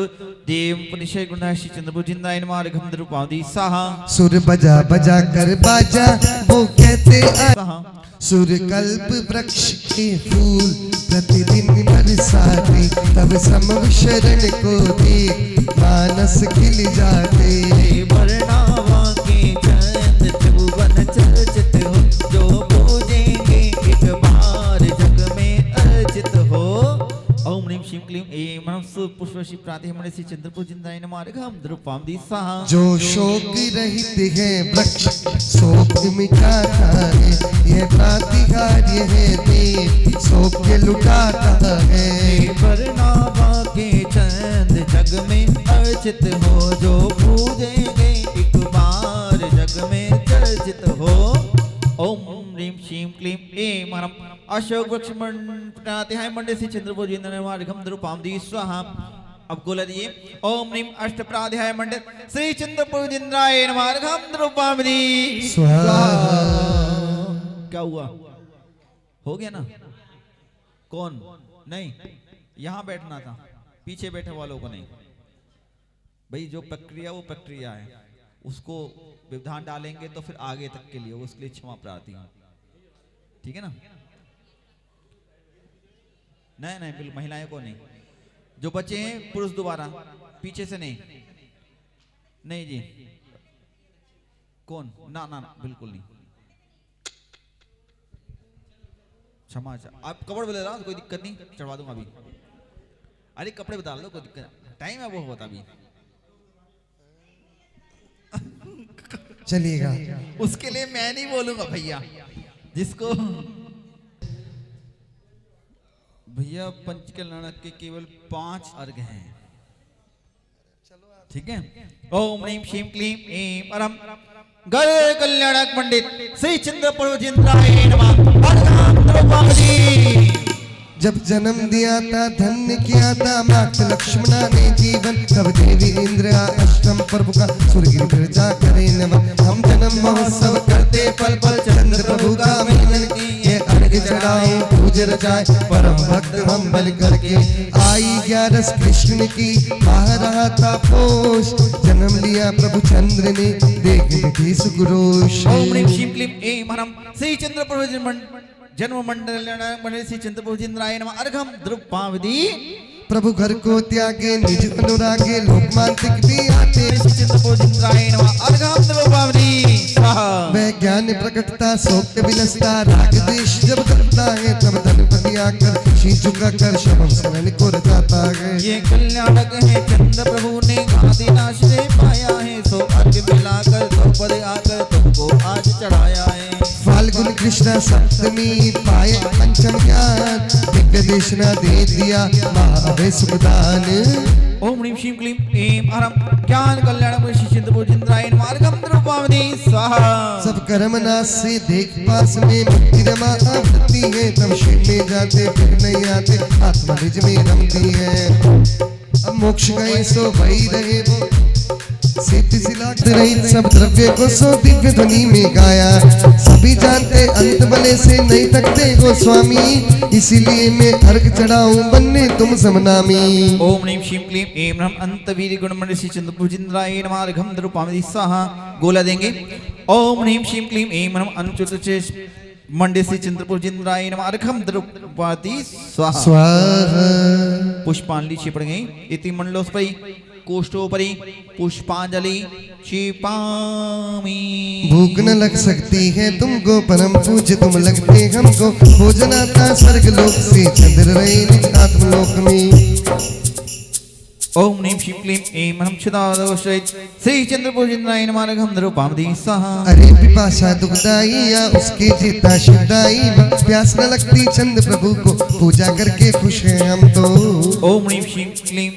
Speaker 3: देवोपनिषय गुरुनाथ श्री चंद्रपूजिंद्राय नमः अर्घं द्रुपावधि स्वाहा।
Speaker 2: सुर बजा बजा कर बाजा वो कहते
Speaker 3: स्वाहा।
Speaker 2: सुर कल्प वृक्ष के फूल प्रतिदिन बरसाते तब समव शरण को देख मानस खिल जाते।
Speaker 3: वर्णावा के चंद त्रिभुवन चर्चित हो जो पूजेंगे एक बार जग में अर्चित हो। ओम ह्रीं श्रीं क्लीं ऐं मनसु पुष्पशि प्रातिमणि श्री चंद्रपूजिंद्राय नमः अर्घं द्रुपावधि स्वाहा।
Speaker 2: जो शोक रहित है वृक्ष शोक मिटाता है यह प्रातिहार्य है देव शोक लुटाता है।
Speaker 3: वर्णावा के चंद जग में अर्चित हो जो पूजेंगे एक बार जग में चर्चित हो। ओम ह्रीं श्रीं क्लीं ऐं परम अशोक वृक्ष प्रातिहाय मंडे श्री चंद्रपूजिंद्राय नमः अर्घं द्रुपावधि स्वाहा। अब गोला दिए ओम ह्रीं अष्ट प्रातिहाय मंडे श्री चंद्रपूजिंद्राय नमः अर्घं द्रुपावधि
Speaker 2: स्वाहा।
Speaker 3: क्या हुआ? हो गया ना? कौन नहीं? यहां बैठना था, पीछे बैठे वालों को नहीं। भाई जो प्रक्रिया वो प्रक्रिया है, उसको विधान डालेंगे तो फिर आगे तक के लिए उसके लिए क्षमा प्रार्थी हूं, ठीक है ना? नहीं नहीं बिल्कुल महिलाएं को नहीं, जो बच्चे हैं पुरुष दोबारा पीछे से नहीं, नहीं जी कौन ना ना ना बिल्कुल नहीं। क्षमा आप कपड़े बदल रहा कोई दिक्कत नहीं, चढ़वा दूंगा अभी। अरे कपड़े बदल लो कोई दिक्कत, टाइम है वो होता अभी।
Speaker 2: चलिएगा
Speaker 3: उसके लिए मैं नहीं बोलूंगा भैया, जिसको भैया पंच कल्याण के केवल 5 अर्घ हैं, ठीक है? ओम ह्रीं श्रीं क्लीं ऐं परम गर कल्याणक पंडित श्री चंद्रपूजिंद्राय नमः अर्घं द्रुपावधि।
Speaker 2: जब जन्म दिया था धन्य किया था मात लक्ष्मणा ने जीवन तब देवी इंद्र अष्टम प्रभु का सुरगिर प्रजा करे नमन। हम जन्म महोत्सव करते पल पल चंद्र प्रभु का मिलन की ये अर्घ चढ़ाए पूज रचाए परम भक्त हम बल करके आई 11 कृष्ण की आह रहा था पोष जन्म लिया प्रभु चंद्र ने देख मिठी सुगुरोश।
Speaker 3: ओम ह्रीं श्रीं क्लीं ऐं परम श्री चंद्रपूजिंद्राय जन्म मंडल श्री चंद्रपूजिंद्राय नमः अर्घं द्रुपावधि।
Speaker 2: प्रभु घर को त्यागे निज अनुरागे लोक मांत्रिक भी आते
Speaker 3: चंद्रपूजिंद्राय नमः अर्घं द्रुपावधि।
Speaker 2: वह ज्ञान प्रकटता शोक विनसता राग द्वेष जब करता है तब धनपति आकर शीश झुकाकर शबम शरण को रचाता है।
Speaker 3: ये कल्याणक है चंद्र प्रभु ने आदिनाश्रय पाया है, सो अर्घ मिलाकर द्रौपदी आकर तुमको आज चढ़ाया है।
Speaker 2: फाल्गुन कृष्ण सप्तमी पाए पंचम ज्ञान दिव्य देशना दे दिया महावे सुखदान।
Speaker 3: ओम ह्रीं श्रीं क्लीं ऐं हरम ज्ञान कल्याण श्री चिंतपूजिंद्राय मार्गम द्रौपदी स्वाहा।
Speaker 2: सब कर्म नाश से देख पास में मुक्ति रमा आवृत्ति है, तब शिव में जाते फिर नहीं आते आत्मा निज में रमती है। अब मोक्ष गए सो वही रहे वो सिद्धि सिलाट रहित सब द्रव्य को सो दिव्य ध्वनि में गाया। सभी जानते अंत भले से नहीं थकते हो स्वामी, इसीलिए मैं अर्घ चढ़ाऊं बनने तुम समनामी।
Speaker 3: ओम ह्रीं श्रीं क्लीं ऐं ह्रम अंतवीर्य गुणमंडल श्री चिंतपूजिंद्राय मार्गम द्रौपदी स्वाहा। गोला देंगे। ओम ह्रीं श्रीं क्लीं ऐं ह्रम अनुचतुर्दश मंडल श्री चिंतपूजिंद्राय मार्गम द्रौपदी स्वाहा।
Speaker 2: स्वाहा
Speaker 3: पुष्पांजलि छिपड़ेंगे। इति मंडलोस्परि कोष्ठोपरि पुष्पांजलि छिपामि।
Speaker 2: भूख न लग सकती है तुमको परम पूज्य तुम लगते हमको, भोजन आता स्वर्ग लोक से चंद्र रहे निज आत्मलोक में।
Speaker 3: ओम ह्रीं श्रीं क्लीं ऐं ह्रम क्षुधादोषरहित श्री चिंतपूजिंद्राय मार्गम द्रौपदी स्वाहा।
Speaker 2: अरे पिपासा दुखदाई या उसके जीता शिवदाई, प्यास न लगती चंद्र प्रभु को पूजा करके खुश हैं हम तो।
Speaker 3: ओम ह्रीं श्रीं क्लीं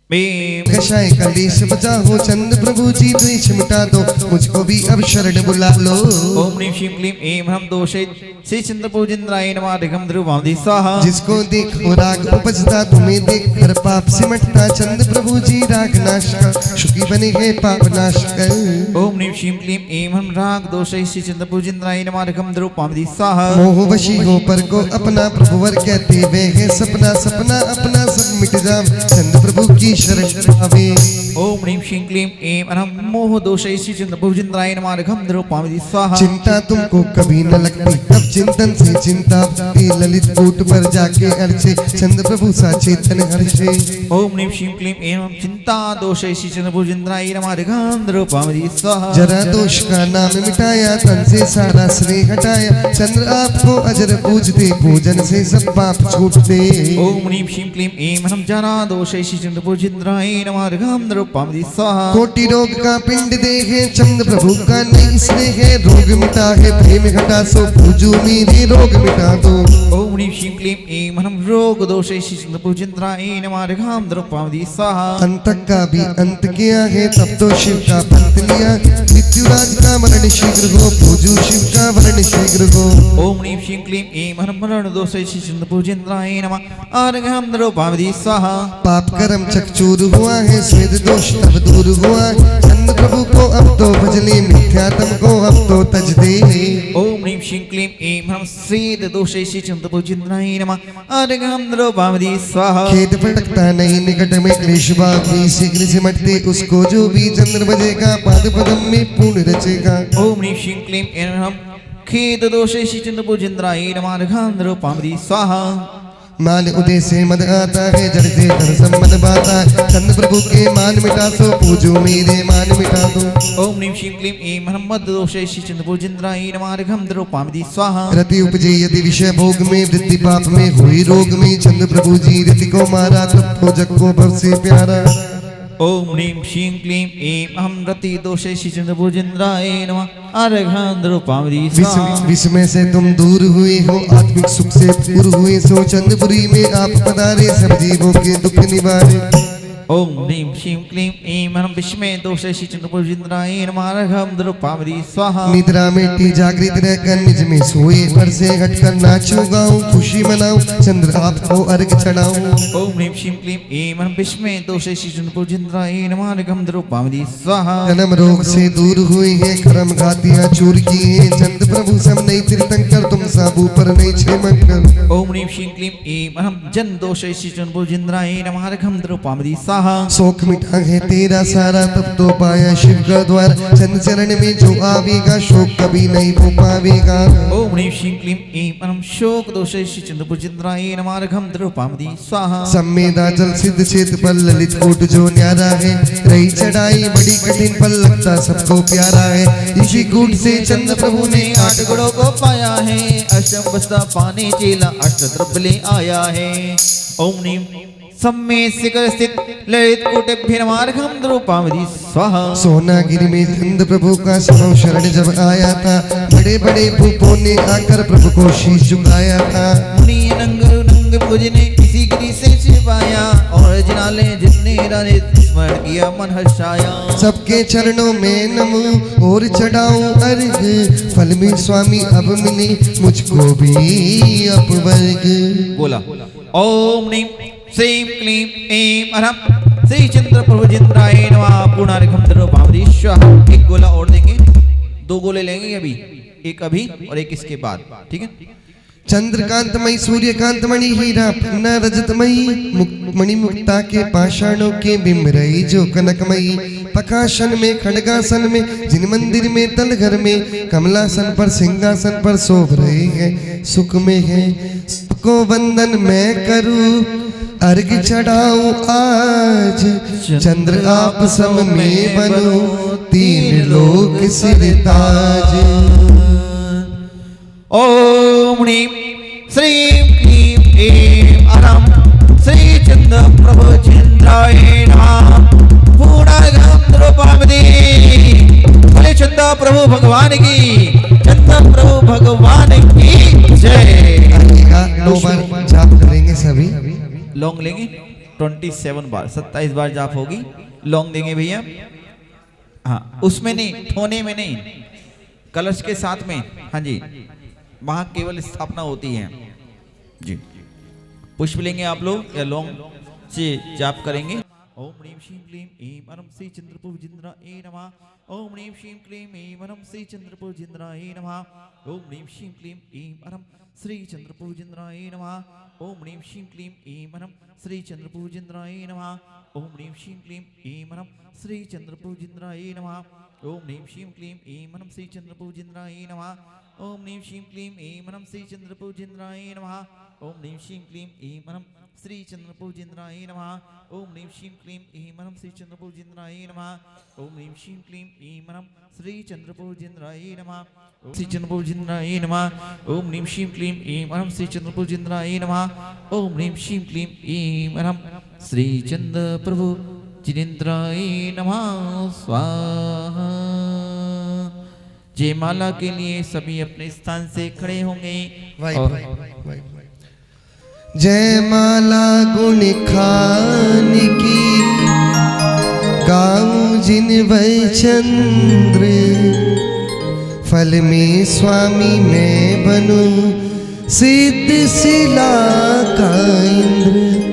Speaker 3: ऐं
Speaker 2: कषाय कलेश बचा हो चंद्र प्रभु जी द्वेष मिटा दो, मुझको भी अब शरण बुला लो।
Speaker 3: ओम ह्रीं श्रीं क्लीं ऐं ह्रम दोषरहित श्री चिंतपूजिंद्राय मार्गम द्रौपदी स्वाहा।
Speaker 2: जिसको देखो राग उपजता तुम्हें देख कर पाप सिमटता चंद्र प्रभु जी राग नाश का सुखी बने हैं पाप नाश कर।
Speaker 3: ओम ह्रीं श्रीं क्लीं ऐं ह्रम राग दोषरहित श्री चिंतपूजिंद्राय मार्गम द्रौपदी स्वाहा।
Speaker 2: मोह वशी हो पर को अपना प्रभुवर कहते वे है सपना सपना अपना सब मिट जाए चंद्र प्रभु की शरण आवे।
Speaker 3: ओम ह्रीं श्रीं क्लीं ऐं ह्रम मोह दोषरहित श्री चिंतपूजिंद्राय मार्गम द्रौपदी स्वाहा।
Speaker 2: चिंता तुमको कभी न लगती तब चिंतन से चिंता भक्ति ललित कूट पर जाके अर्चे चंद्र प्रभु सा चेतन हर्षे।
Speaker 3: ओम ह्रीं श्रीं क्लीं ऐं ह्रम चिंता दोषरहित श्री चिंतपूजिंद्राय मार्गम द्रौपदी स्वाहा।
Speaker 2: जरा दोष का नाम मिटाया तन से सारा श्रेय हटाया, चंद्र आपको अजर पूजते पूजन से सब पाप छूटते।
Speaker 3: ओम ह्रीं श्रीं क्लीं ऐं ह्रम जरा दोषरहित श्री चिंतपूजिंद्राय मार्गम द्रौपदी स्वाहा।
Speaker 2: कोटि रोग का पिंड देहे चंद्र प्रभु का नहीं स्नेह है, रोग मिटा है प्रेम घटा सो पूजू मेरे रोग मिटा दो।
Speaker 3: ओम ह्रीं श्रीं क्लीं ऐं ह्रम रोग दोषरहित श्री चिंतपूजिंद्राय मार्गम द्रौपदी स्वाहा।
Speaker 2: अंत का भी अंत किया है तब तो शिव का पंथ लिया, मृत्युराज का मरण शीघ्र हो पूजू शिव का वरण शीघ्र हो।
Speaker 3: ओम ह्रीं श्रीं क्लीं ऐं ह्रम मरण दोषरहित श्री चिंतपूजिंद्राय मार्गम द्रौपदी स्वाहा।
Speaker 2: पाप कर्म चकचूर हुआ है स्वेद दोष तब दूर हुआ, चंद्र प्रभु को अब तो भजले मिथ्यात्म को अब तो तज दे।
Speaker 3: ओम ह्रीं श्रीं क्लीं ऐं ह्रम स्वेद दोषरहित श्री चिंतपूजिंद्राय मार्गम द्रौपदी स्वाहा।
Speaker 2: खेद भटकता नहीं निकट में क्लेश बाकी शीघ्र सिमटते उसको जो भी चंद्र बजेगा पाद पदम में पूर्ण रचेगा।
Speaker 3: ओम ह्रीं श्रीं क्लीं ऐं ह्रम खेद दोषरहित श्री चिंतपूजिंद्राय मार्गम द्रौपदी स्वाहा।
Speaker 2: मान उदय से मद आता है जड़ से धन संबंध बाता है, चंद्र प्रभु के मान मिटा सो पूजो मेरे मान मिटा दो।
Speaker 3: ओम ह्रीं श्रीं क्लीं ऐं ह्रम मद दोषरहित श्री चिंतपूजिंद्राय मार्गम द्रौपदी स्वाहा।
Speaker 2: रति उपजे यदि विषय भोग में वृद्धि पाप में हुई रोग में, चंद्र प्रभु जी रति को मारा तब तो जग को भव से प्यारा।
Speaker 3: ओम ह्रीं श्रीं क्लीं ऐं ह्रम रति दोषरहित श्री चिंतपूजिंद्राय मार्गम द्रौपदी स्वाहा।
Speaker 2: विस्मय से तुम दूर हुए हो आत्मिक सुख से पूर्ण हुए सो चंद्रपुरी में आप पधारे सब जीवों के दुख निवारे।
Speaker 3: ओम ह्रीं श्रीं क्लीं ऐं ह्रम विस्मय दोषरहित श्री चिंतपूजिंद्राय मार्गम द्रौपदी स्वाहा।
Speaker 2: निद्रा में जागृत रहकर निज में सोए पर से हटकर नाचूं गाऊं खुशी मनाऊं चंद्र आपको अर्घ चढ़ाऊं।
Speaker 3: ओम ह्रीं श्रीं क्लीं ऐं ह्रम विस्मय दोषरहित श्री चिंतपूजिंद्राय मार्गम द्रौपदी स्वाहा।
Speaker 2: जन्म रोग से दूर हुए हैं कर्म घातियां चूर की हैं, चंद्र प्रभु सब नहीं तीर्थंकर तुम सब ऊपर नहीं क्षेमंकर।
Speaker 3: ओम ह्रीं श्रीं क्लीं ऐं ह्रम जन दोषरहित श्री चिंतपूजिंद्राय मार्गम द्रौपदी स्वाहा। स्वाहा।
Speaker 2: शोक मिटा है तेरा सारा तब तो पाया शिव का द्वार। चंद चरण में जो आवेगा शोक कभी नहीं हो पावेगा।
Speaker 3: ओम ह्रीं श्रीं क्लीं ऐं परम शोक दोषे श्री चंद्रपूजिंद्राय नमार्घम द्रौपदी स्वाहा।
Speaker 2: सम्मेदा जल सिद्ध चेत पर ललित कोट जो न्यारा है। रही चढ़ाई बड़ी कठिन पर लगता सबको प्यारा है। इसी कूट से चंद्र प्रभु ने
Speaker 3: 8 गुणों को पाया है। अष्टम बस्ता पाने चेला अष्टद्रव्य ले आया है। ओम नीम सम्मे शिखर स्थित ललित कोटिभ्य नमार्घम द्रौपदी स्वाहा।
Speaker 2: सोनागिरी में चंद्र प्रभु का समव शरण जब आया था। बड़े बड़े भूपों ने आकर प्रभु को शीश झुकाया था।
Speaker 3: मुनि नंग पूजने किसी गिरी से छिपाया। और जिनाले जितने राने स्मरण किया मन हर्षाया।
Speaker 2: सबके चरणों में नमो और चढ़ाऊं अर्घ। फल में स्वामी अब मिले मुझको भी अपवर्ग।
Speaker 3: बोला ओम नीम श्रीं क्लीं ऐं अरहम श्री चंद्र प्रभुजिंद्राय नमः। पुनर्घम द्रौपदी स्वाहा। एक गोला और देंगे, 2 गोले लेंगे अभी, एक अभी और एक इसके बाद, ठीक है।
Speaker 2: चंद्रकांतमयी सूर्यकांतमणि हीरा पन्ना रजतमयी मणि मुक्ता के पाषाणों के बिंब रही जो कनकमयी। पकाशन में खड़गासन में जिन मंदिर में तलघर में कमलासन पर सिंहासन पर शोभ रहे हैं सुख में है। सबको वंदन मैं करूं अर्घ चढ़ाऊं आज। चंद्र आप सम में बनूं 3 लोक सिर ताज।
Speaker 3: ओम ह्रीं श्रीं क्लीं ऐं अरहं श्री चंद्र प्रभुजिंद्राय नमः। पुनर्घम द्रौपदी। बोले चंद्र प्रभु भगवान की, चंद्र प्रभु भगवान की जय।
Speaker 2: 2 बार जाप करेंगे सभी।
Speaker 3: लॉन्ग लेंगे 27 बार, 27 बार जाप होगी। लॉन्ग देंगे भैया, हाँ उसमें नहीं, ठोने में नहीं, कलश के साथ में। हाँ जी, वहां केवल स्थापना होती है जी। पुष्प लेंगे आप लोग या लॉन्ग से जाप करेंगे। ओम ह्रीं श्रीं क्लीं ऐं परम श्री चंद्रपूजिंद्राय नमः। ओम ह्रीं श्रीं क्लीं ऐं परम श्री चंद्रपूजिंद्राय नमः। ओम ह्रीं श्रीं क्लीं ऐं परम श्री चंद्रपूजिंद्राय नमः। ओम ह्रीं श्रीं क्लीं ऐं परम श्री चंद्रपूजिंद्राय नमः। ओम ह्रीं श्रीं क्लीं ऐं परम श्री चंद्रपूजिंद्राय नमः। ओम ह्रीं श्रीं क्लीं ऐं परम श्री चंद्रपूजिंद्राय नमः। ओम ह्रीं श्रीं क्लीं ऐं परम श्री चंद्रपूजिंद्राय नमः। ओम ह्रीं श्रीं क्लीं ऐं परम श्री चंद्रपूजिंद्राय नमः। ओम ह्रीं श्रीं क्लीं ऐं परम श्री चंद्रपूजिंद्राय नमः। ओम ह्रीं श्रीं क्लीं ऐं परम श्री चंद्रपूजिंद्राय नमः। श्री चंद्रपूजिंद्राय नमः। ओम ह्रीं श्रीं क्लीं ऐं परम श्री चंद्रपूजिंद्राय नमः। ओम ह्रीं श्रीं क्लीं ऐं परम श्री चंद्र प्रभु जिनेन्द्राय नमः स्वाहा। जयमाला के लिए सभी अपने स्थान से खड़े होंगे।
Speaker 2: जयमाला गुण खान की गाऊं जिन वै चंद्र। फल में स्वामी मैं बनूं सिद्ध शिला का इंद्र।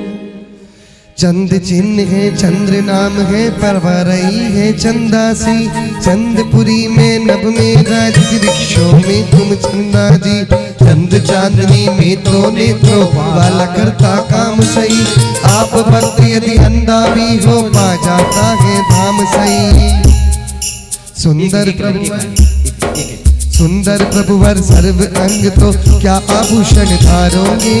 Speaker 2: चंद चिन्ह है चंद्र नाम है परवरई है चंदासी। चंदपुरी में नभ में राज वृक्षों में तुम चंदा जी। चंद चांदनी में तो नेत्रों वाला करता काम सही। आप भक्त यदि अंधा भी हो पा जाता है धाम सही। सुंदर प्रभु सुंदर प्रभुवर सर्व अंग तो क्या आभूषण धारोगे।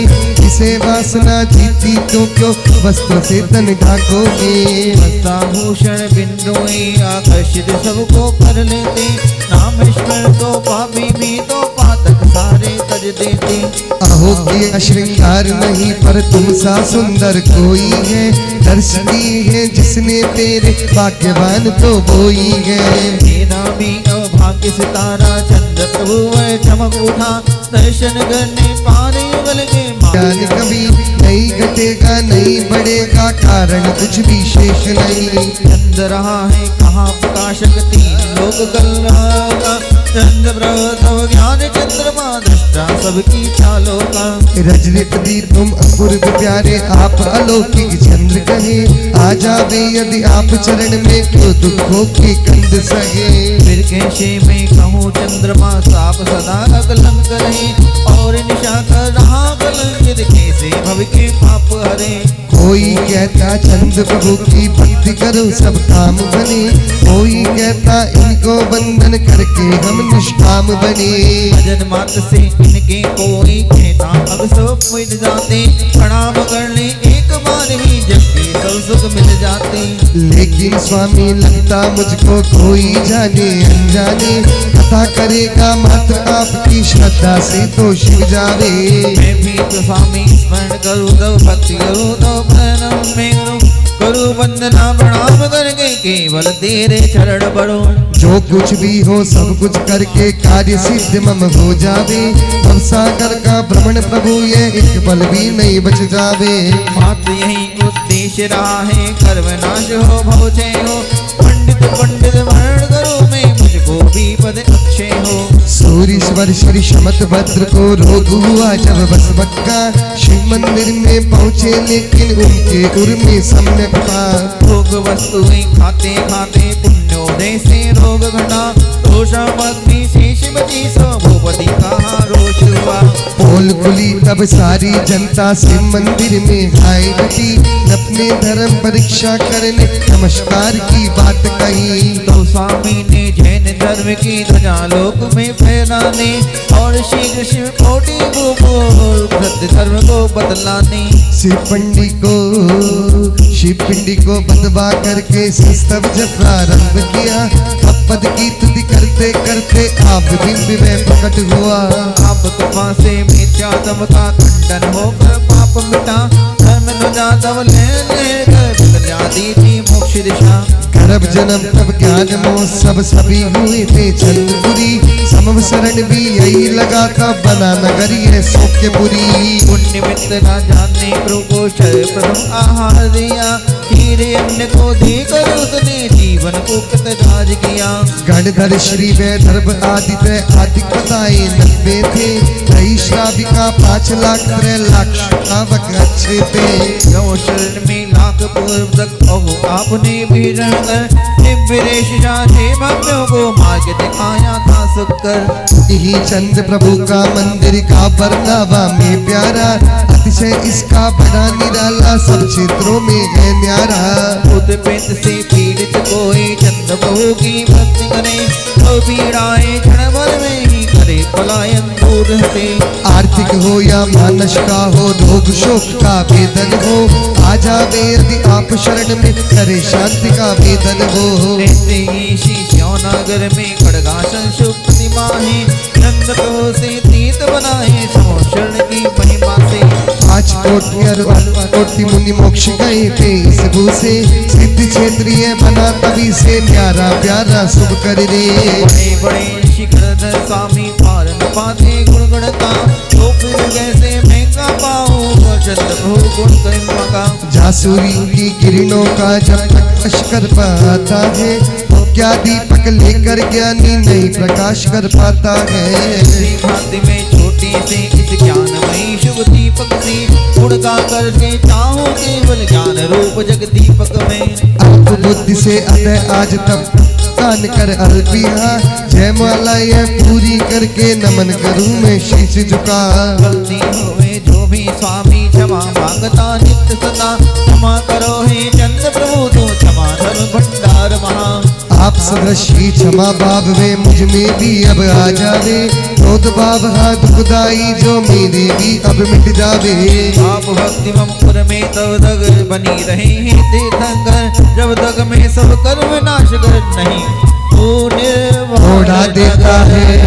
Speaker 2: इसे वासना जीती तो क्यों वस्त्र से तन ढाकोगे।
Speaker 3: वस्त्राभूषण बिंदुए आकर्षित सबको कर लेते। नाम ईश्वर तो पापी भी तो पातक सारे तज देते।
Speaker 2: अहो किया श्रृंगार नहीं पर तुम सा सुंदर कोई है। दर्श दिए है जिसने तेरे भाग्यवान तो वही है।
Speaker 3: तेरा भी अभाग्य सितारा चंद्र प्रभु वह चमक उठा। दर्शन करने पारे युगल के
Speaker 2: ज्ञान कभी नहीं घटेगा नहीं बढ़ेगा कारण कुछ भी शेष नहीं।
Speaker 3: चंद्र रहा है कहाँ प्रकाशक 3 लोग कर रहा का। चंद्र प्रभु ज्ञान चंद्रमा दृष्टा सबकी चालों का।
Speaker 2: रजनीत दी तुम अपूर्व प्यारे आप अलौकिक चंद्र कहे। आ जावे यदि आप चरण में क्यों दुखों की कंद सहे।
Speaker 3: फिर कैसे मैं कहूँ चंद्रमा साप सदा कलंक रहे। और निशा कर रहा कलंकित कैसे भव के पाप हरे।
Speaker 2: कोई कहता चंद प्रभु की भक्ति करो सब काम बने, कोई कहता इनको बंधन करके हम निष्काम बने।
Speaker 3: भजन मात्र से इनके कोई कहता अब सब मिल जाते, प्रणाम कर ले एक बार ही जग के सब सुख मिल जाते।
Speaker 2: लेकिन स्वामी लगता मुझको कोई जाने अनजाने, कथा करेगा मात्र आपकी श्रद्धा से तो शिव जावे।
Speaker 3: मैं भी तो स्वामी स्मरण करूँ तो भक्ति करूँ तो प्रणाम में करूँ वंदना प्रणाम करके केवल तेरे चरण पड़ो।
Speaker 2: जो कुछ भी हो सब कुछ करके कार्य सिद्ध मम हो जावे, भव सागर का भ्रमण प्रभु ये एक पल भी नहीं बच जावे।
Speaker 3: मात्र यही उद्देश्य रहा है कर्म नाश हो भव जय हो, पंडित पंडित वर्ण करो मैं मुझको भी पद अक्षय हो।
Speaker 2: सूरीश्वर श्री शमत भद्र को रोग हुआ जब बस बक्का, शिव मंदिर में पहुँचे लेकिन उनके उर में सम्यक था।
Speaker 3: भोग वस्तुएं खाते खाते पुण्योदय से रोग घटा, दोषा भक्ति शेष बची सो भूपति का रोष हुआ।
Speaker 2: पोल खुली तब सारी जनता शिव मंदिर में आए जुटी, अपने धर्म परीक्षा करने नमस्कार की बात कही।
Speaker 3: तो स्वामी ने जैन धर्म की ध्वजा लोक में फहराने और शीघ्र शिव कोटि को सत्य धर्म को बदलाने।
Speaker 2: शिव पिंडी को बदवा करके स्तव जब प्रारंभ किया, अब पद की तुति करते करते आप बिंब में प्रकट हुआ।
Speaker 3: आप कृपा से मिथ्यात्म का खंडन होकर पाप मिटा, धर्म ध्वजा तब ले कर बदला दी थी मोक्ष दिशा।
Speaker 2: गर्भ जन्म तब ज्ञान महोत्सव सभी हुए थे चंद्रपुरी, समव शरण भी यही लगा था बना नगरी है सौख्यपुरी।
Speaker 3: पुण्य मित्र राजा ने प्रभु को सर्वप्रथम आहार दिया, हीरे अन्न को देकर उसने जीवन को कृतराज किया।
Speaker 2: गणधर श्री वैदर्भ आदित्य आदि बताए 90 थे, कई श्राविका 5 लाख 3 लाख श्रावक अच्छे थे।
Speaker 3: गौ शरण में लाख पूर्व तक ओहो आपने भी रणकर निवेश जाते भक्तों को मार्ग दिखाया था सुकर।
Speaker 2: यही चंद्र प्रभु का मंदिर का बरनावा में प्यारा, अतिशय इसका बड़ा निराला सब क्षेत्रों में है न्यारा।
Speaker 3: उत्पित से पीड़ित कोई चंद्र प्रभु की भक्ति करे, तो पीड़ाएं क्षण भर में ही करे पलायन दूर हटे।
Speaker 2: आर्थिक हो या मानस का हो, रोग शोक का वेदन हो, आ जावे यदि आप शरण में करे शांति का वेदन हो।
Speaker 3: रहते ही शीशोनगर में खड़गासन शुभ प्रतिमा है, चंद्र प्रभु से तीर्थ बनाए समो शरण की महिमा से।
Speaker 2: 5 कोटि मुनि मोक्ष गए थे इस भू से, सिद्ध क्षेत्रीय बना तभी से न्यारा प्यारा शुभ कर रे।
Speaker 3: बड़े बड़े शिखर स्वामी पार न पाते गुणगणता, तो फिर कैसे महंगा पाऊं चंद्र प्रभु गुण मगा।
Speaker 2: जासूरी की किरणों का जब प्रकाश कर पाता है, तो क्या दीपक लेकर ज्ञानी नहीं प्रकाश कर पाता है।
Speaker 3: भांति में छोटी से इस ज्ञानमयी शुभ दीपक से उड़का करके चाहूं केवल ज्ञान रूप जग दीपक में।
Speaker 2: अल्प बुद्धि से अतः आज तब कान कर अल्पिया, जय माला यह पूरी करके नमन करूं मैं शीश झुका।
Speaker 3: गलती होवे जो भी स्वामी क्षमा मांगता नित्य सदा, क्षमा करो हे चंद्र प्रभु तो क्षमा धर्म भंडार महा।
Speaker 2: आप सदृशी क्षमा भाव में मुझ में भी अब आ जावे, क्रोध भाव हा दुखदाई जो मेरे भी अब मिट जावे।
Speaker 3: आप भक्ति ममपुर में तब तक बनी रहे हैं तीर्थंकर, जब तक में सब कर्म नाश कर नहीं
Speaker 2: थोड़ा देता है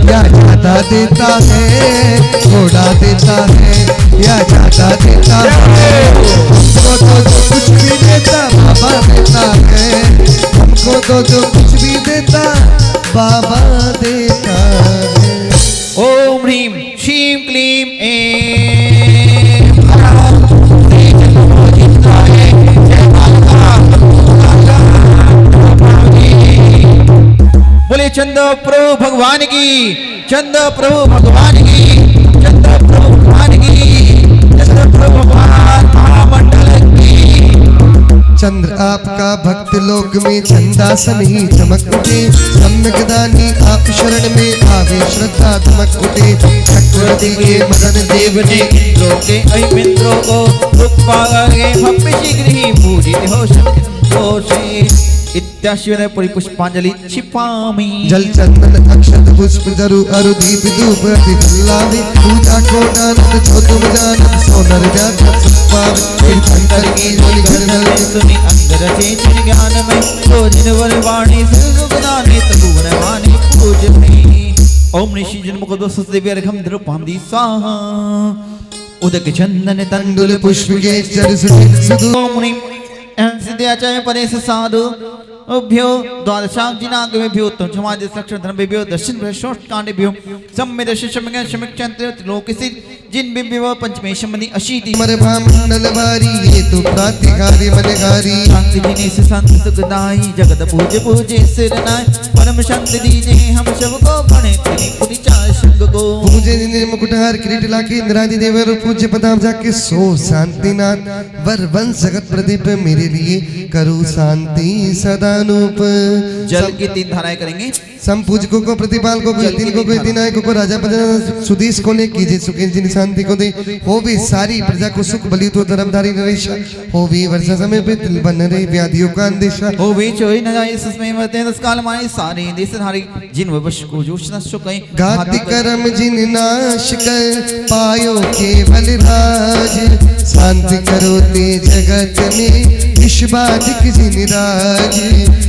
Speaker 2: या ज्यादा देता है, थोड़ा देता है या ज्यादा देता है। हमको तो जो कुछ भी देता बाबा देता है, हमको तो जो कुछ भी देता बाबा देता है।
Speaker 3: ओम ह्रीम श्रीम क्लीम ऐं बोले चंद्र प्रभु भगवान की, चंद्र प्रभु भगवान की, चंद्र प्रभु भगवान की, चंद्र प्रभु भगवान महामंडल की।
Speaker 2: चंद्र आपका भक्त लोक में चंदासन ही चमक उठे, सम्यक दानी आप शरण में आवे श्रद्धा दमक उठे। चक्रवर्ती के मदन देव ने
Speaker 3: इंद्रों के अहिमिंद्रों को रुक पागे भव्य शीघ्र ही पूजित हो संतोषे। इत्याश्वने परिपुष्पांजलि छिपामी।
Speaker 2: जल चंदन अक्षत पुष्प जरु अरु दीप धूप लावे, पूजा को दानत जो तुम जानत सोनर जात सुपावे। तीर्थंकर की जोनि घर दल
Speaker 3: सुनि अंदर से चिर ज्ञान में, तो जिनवर वाणी से सुखदानी तबुवन वाणी पूज में। ओम ऋषि जन्म को दोस्त देवी अर्घम द्रुपांदी स्वाहा। उदक चंदन
Speaker 2: तंडुल पुष्प के चर सुधु।
Speaker 3: ओम ह्रीं सिद्ध्याचार्य परेश साधु भ्यो द्वादशाग्निनागमेभ्यो उत्तम समाज लक्षण धर्मेभ्यो दर्शन कांडेभ्यो सम्मेद शमज्ञ शमिक चंद्र लोकसि जिन बिंबिव पंचमे शमनि अशीति
Speaker 2: मर भामंडल वारी ये तो प्रातिहारी मनगारी।
Speaker 3: शांति जिने से शांति सुखदाई जगत पूज पूजे सिर नाय। परम शांति दीजे हम सब को बने तेरी पुरी चार संग को।
Speaker 2: पूजे जिने मुकुटहार किरीट लाके इंद्रादि देवर पूज्य पदाम जाके सो शांतिनाथ। वर वंश जगत प्रदीप मेरे लिए करो शांति सदानुप।
Speaker 3: जल की 3 धाराएं करेंगे।
Speaker 2: संपूजकों को प्रतिपालकों को तीन को दिनायकों को राजा प्रजा सुधीश को ले कीजिए सुखें जिन शांति को दे। हो भी सारी प्रजा को सुख बलि तो धर्मधारी नरेश। हो भी वर्षा समय पे तिल बन रहे व्याधियों का अंदेशा।
Speaker 3: हो भी चोरी न जाए ससमय मरते दस काल मारे सारे देशधारी जिन वश को जोश न सुकई।
Speaker 2: घाति कर्म जिन नाश कर पायो केवल राज। शांति करो ते जगत में विश्वाधिक जिन राज।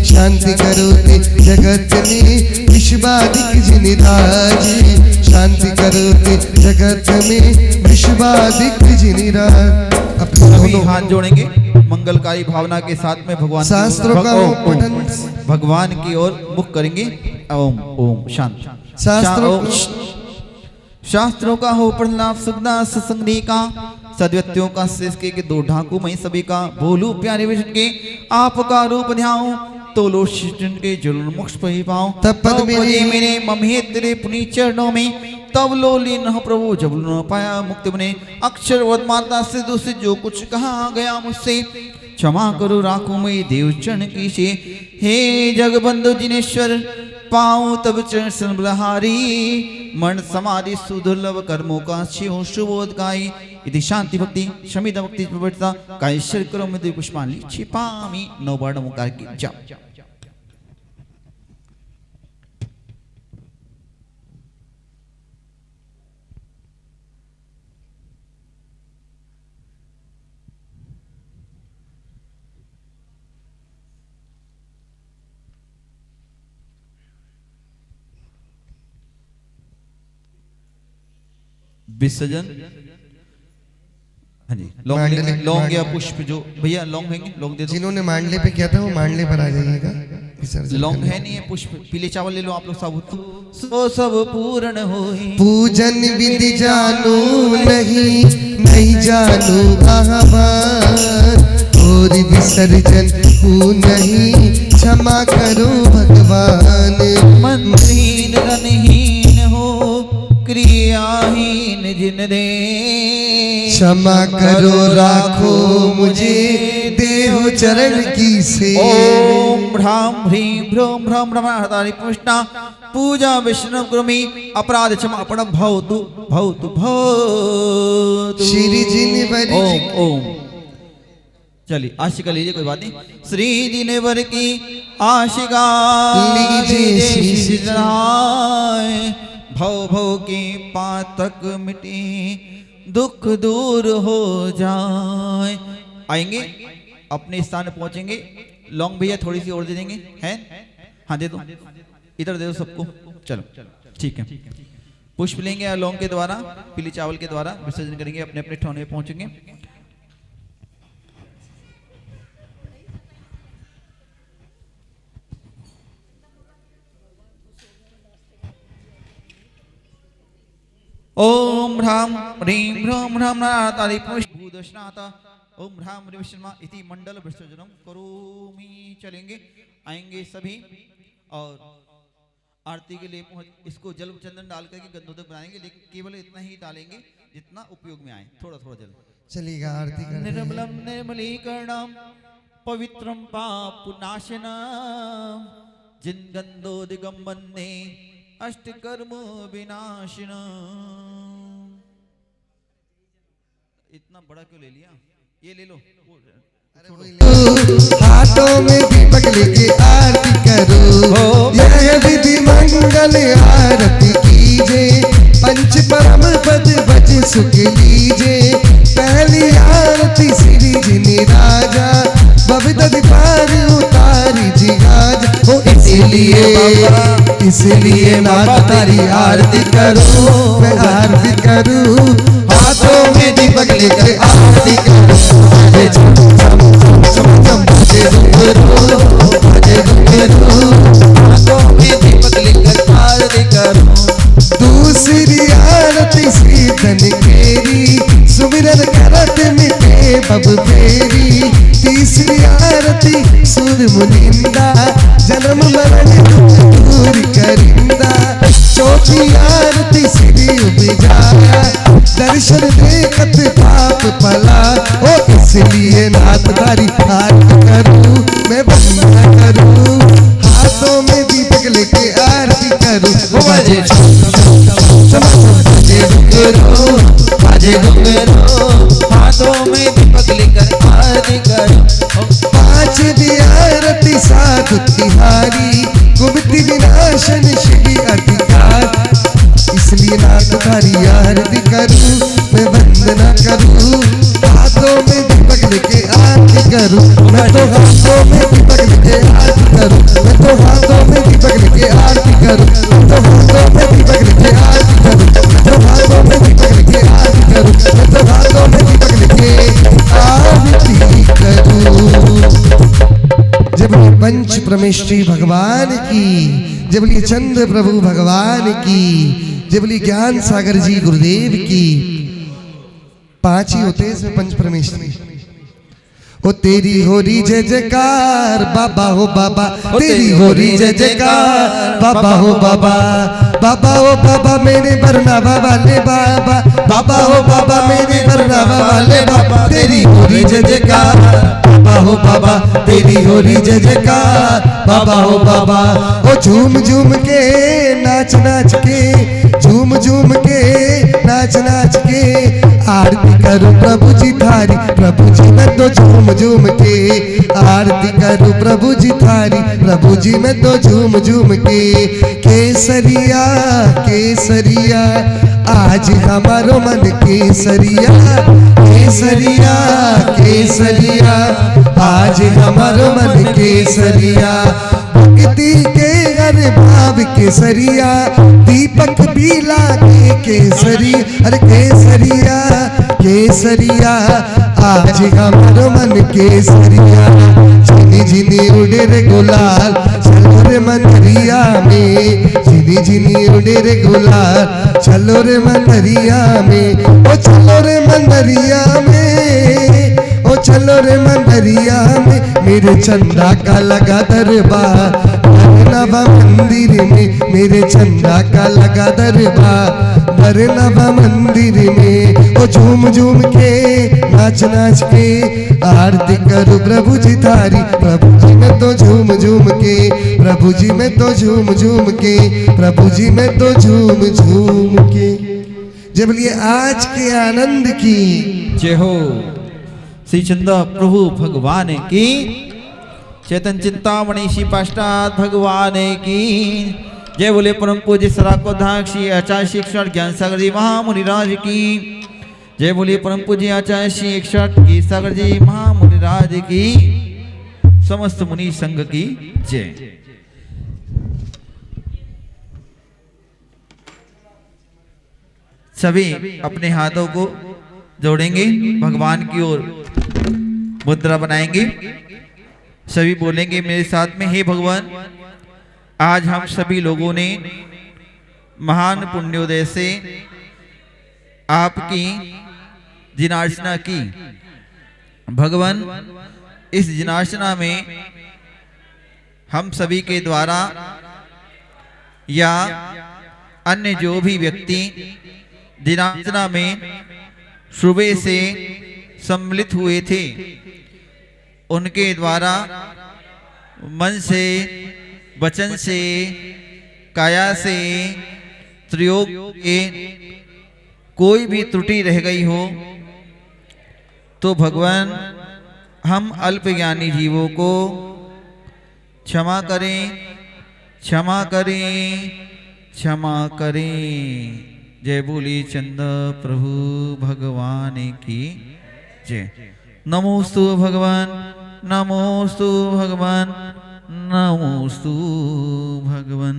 Speaker 2: शांति करो ते जगत में विश्वाधिक जिन राज। शांति करो ते जगत में विश्वाधिक जिन राज।
Speaker 3: सभी हाथ जोड़ेंगे मंगलकारी भावना के साथ में भगवान
Speaker 2: शास्त्रों का पठन
Speaker 3: भगवान की ओर मुख करेंगे। ओम ओम शांति। शास्त्रों का हो पढ़ना सुखदा सत्संगी का। सदव्यक्तियों का शेष के 2 ढाकू मैं सभी का। बोलू प्यारे विष्णु के आपका रूप ध्याऊं, तो लो शिष्टन के जरूर मोक्ष पही पाऊं।
Speaker 2: तब पद
Speaker 3: मेरे मम्हे तेरे पुनी चरणों में। तब लो लीन हो प्रभु जब न पाया मुक्ति बने। अक्षर माता से दूसरे जो कुछ कहा गया मुझसे, क्षमा करो राखू मैं देव चरण की से। हे जगबंधु जिनेश्वर पाऊं तब चरण सन बलहारी। मन समाधि सुदुर्लभ कर्मों का शिव शुभोदकाई। इति शांति भक्ति शमित भक्ति प्रवृत्ता कायश्वर करो मृदु पुष्पांजलि छिपामी। 9 बार नमोकार की जप। विसर्जन। हाँ जी लौंग या पुष्प जो भैया लौंग है लौंग दे दो।
Speaker 2: जिन्होंने मांडले पे किया था वो मांडले पर आ जाइएगा।
Speaker 3: लौंग है नहीं है पुष्प। पीले चावल ले लो आप लोग साबुत। सो सब पूर्ण होई।
Speaker 2: पूजन विधि जानू नहीं जानू आह्वान। और विसर्जन हूँ नहीं क्षमा करो भगवान।
Speaker 3: मंत्रहीन रनहीन हो क्रियाहीन जिन दे।
Speaker 2: क्षमा करो राखो मुझे देहो चरण की से।
Speaker 3: ओम भ्राम ह्रीं भ्रोम भ्रम भ्रमहतारि पुष्टा। पूजा विष्णु गुरुमि अपराध क्षमा अपणम भवतु भवतु भवतु।
Speaker 2: श्री जिनेवर
Speaker 3: ओम ओम। चलिए आशिका लीजिए कोई बात नहीं। श्री जिनेवर की आशिका
Speaker 2: लीजिए
Speaker 3: शीश चढ़ाए। भव भव की पातक मिटी दुख दूर हो जाए। आएंगे अपने स्थान पहुंचेंगे। लौंग भैया थोड़ी सी और दे देंगे हैं। हाँ दे दो इधर दे दो सबको। चलो ठीक है। पुष्प लेंगे लौंग के द्वारा पीले चावल के द्वारा विसर्जन करेंगे। अपने अपने ठौने में पहुंचेंगे। ओम ह्राम ह्रीं भ्रोम ह्राम नारातारि पुष्पूदशनाथ। ओम ह्राम ह्रीं शर्मा इति मंडल विसर्जनम करोमि। चलेंगे आएंगे सभी और आरती के लिए इसको जल चंदन डाल करके गंधोदक बनाएंगे। लेकिन केवल इतना ही डालेंगे जितना उपयोग में आए। थोड़ा थोड़ा जल
Speaker 2: चलिएगा आरती करते हैं।
Speaker 3: निर्मलम निर्मलीकरणम पवित्रं पापनाशनम् जिनगंधो दिगंबन्ने अष्टकर्म विनाशिनम्। इतना बड़ा क्यों ले लिया? ये ले लो।
Speaker 2: हाथों में दीपक लेके आरती करो, यह विधि मंगल आरती कीजे, पंच परम पद बज सुख लीजे। पहली आरती श्री जिने राजा, बबदद पार उतारी जिगाज। ओ इसलिए माता तारी आरती करो, मैं आरती करूं। हाथों में दीपक लेकर आरती करो,
Speaker 3: हाथों में दीपक लेकर आरती करो।
Speaker 2: दूसरी आरती श्री धनकेरी, सुमिरन करत मिटे बब फेरी। तीसरी आरती सूर मुनिंदा, जन्म मरण दूर करिंदा। चौथी आरती श्री उपजाया, दर्शन देखत पाप पला। ओ इसलिए नाथ तारी आरती करूं, मैं वंदना करूं। हाथों में दीपक लेके आरती करूं।
Speaker 3: बाजे घुंघरू, हाथों में दीपक लेकर आरती करो।
Speaker 2: पांच आरती साधु तिहारी, गुप्ति विनाशन श्री अधिकार। इसलिए नाथ तारी आरती करूं, मैं वंदना करूं। हाथों में दीपक लेके आरती करूं, मैं तो हाथों में दीपक लेके आरती करूं। मैं तो हाथों में दीपक लेके आरती करूं। मैं तो हाथों में दीपक लेके आरती करूं। मैं तो हाथों में दीपक लेके आरती करूं। मैं तो हाथों में दीपक लेके आरती करूं। जब पंच परमेश्वरी भगवान की, जब चंद्र प्रभु भगवान की, जब ज्ञान सागर जी गुरुदेव की। पांच ही होते हैं इसमें पंच परमेश्वरी। ओ तेरी हो रही जय जयकार बाबा हो बाबा, तेरी हो रही जय जयकार बाबा हो बाबा। बाबा हो बाबा मेरे बरनावा वाले बाबा, बाबा हो बाबा मेरे बरनावा वाले बाबा। तेरी हो रही जय जयकार बाबा हो बाबा, तेरी हो रही जय जयकार बाबा हो बाबा। ओ झूम झूम के नाच नाच के, झूम झूम के नाच नाच के आरती करूं प्रभु जी थारी। प्रभु जी मैं तो झूम झूम के आरती करूं प्रभु जी थारी। प्रभु जी मैं तो झूम झूम के। केसरिया केसरिया आज हमारो मन केसरिया, केसरिया केसरिया आज हमारो मन केसरिया। भक्ति के हर भाव केसरिया, दीपक भी लागे केसरी। अरे केसरिया केसरिया आज हमारो मन केसरिया। झिनी झिनी उड़े रे गुलाल चलो रे मनरिया में, झिनी झिनी उड़े रे गुलाल चलो रे मनरिया में। ओ चलो रे मनरिया में, ओ चलो रे मनरिया में। मेरे चंदा का लगा दरबार नवा मंदिर में, मेरे चंदा का लगा दरबार नवा मंदिर में। ओ झूम झूम के नाच नाच के आरती करूं प्रभु जी थारी। प्रभु जी मैं तो झूम झूम के, प्रभु जी मैं तो झूम झूम के, प्रभु जी मैं तो झूम झूम के। जब लिए आज के आनंद की
Speaker 3: जय हो। श्री चंद्र प्रभु भगवान की, चेतन चिंतामणि श्री पाष्टाद भगवान की जय। बोले परम पूज्य सराकोधाक श्री आचार्य श्री ईश्वर ज्ञान सागर जी महामुनिराज की जय। बोले परम पूज्य आचार्य श्री ईश्वर की सागर जी महामुनिराज की, समस्त मुनि संघ की जय। सभी अपने हाथों को जोड़ेंगे, भगवान की ओर मुद्रा बनाएंगे। सभी बोलेंगे मेरे साथ में, हे भगवान आज हम सभी लोगों ने महान पुण्योदय से आपकी जिनार्चना की। भगवान इस जिनार्चना में हम सभी के द्वारा या अन्य जो भी व्यक्ति जिनार्चना में सुबह से सम्मिलित हुए थे, उनके द्वारा मन से, वचन से, काया से, त्रियोग के कोई भी त्रुटि रह गई हो तो भगवान हम अल्पज्ञानी जीवों को क्षमा करें, क्षमा करें, क्षमा करें। जय बोली चंद प्रभु भगवान की जय। नमोस्तु भगवान, नमोस्तु भगवान, नमोस्तु भगवान।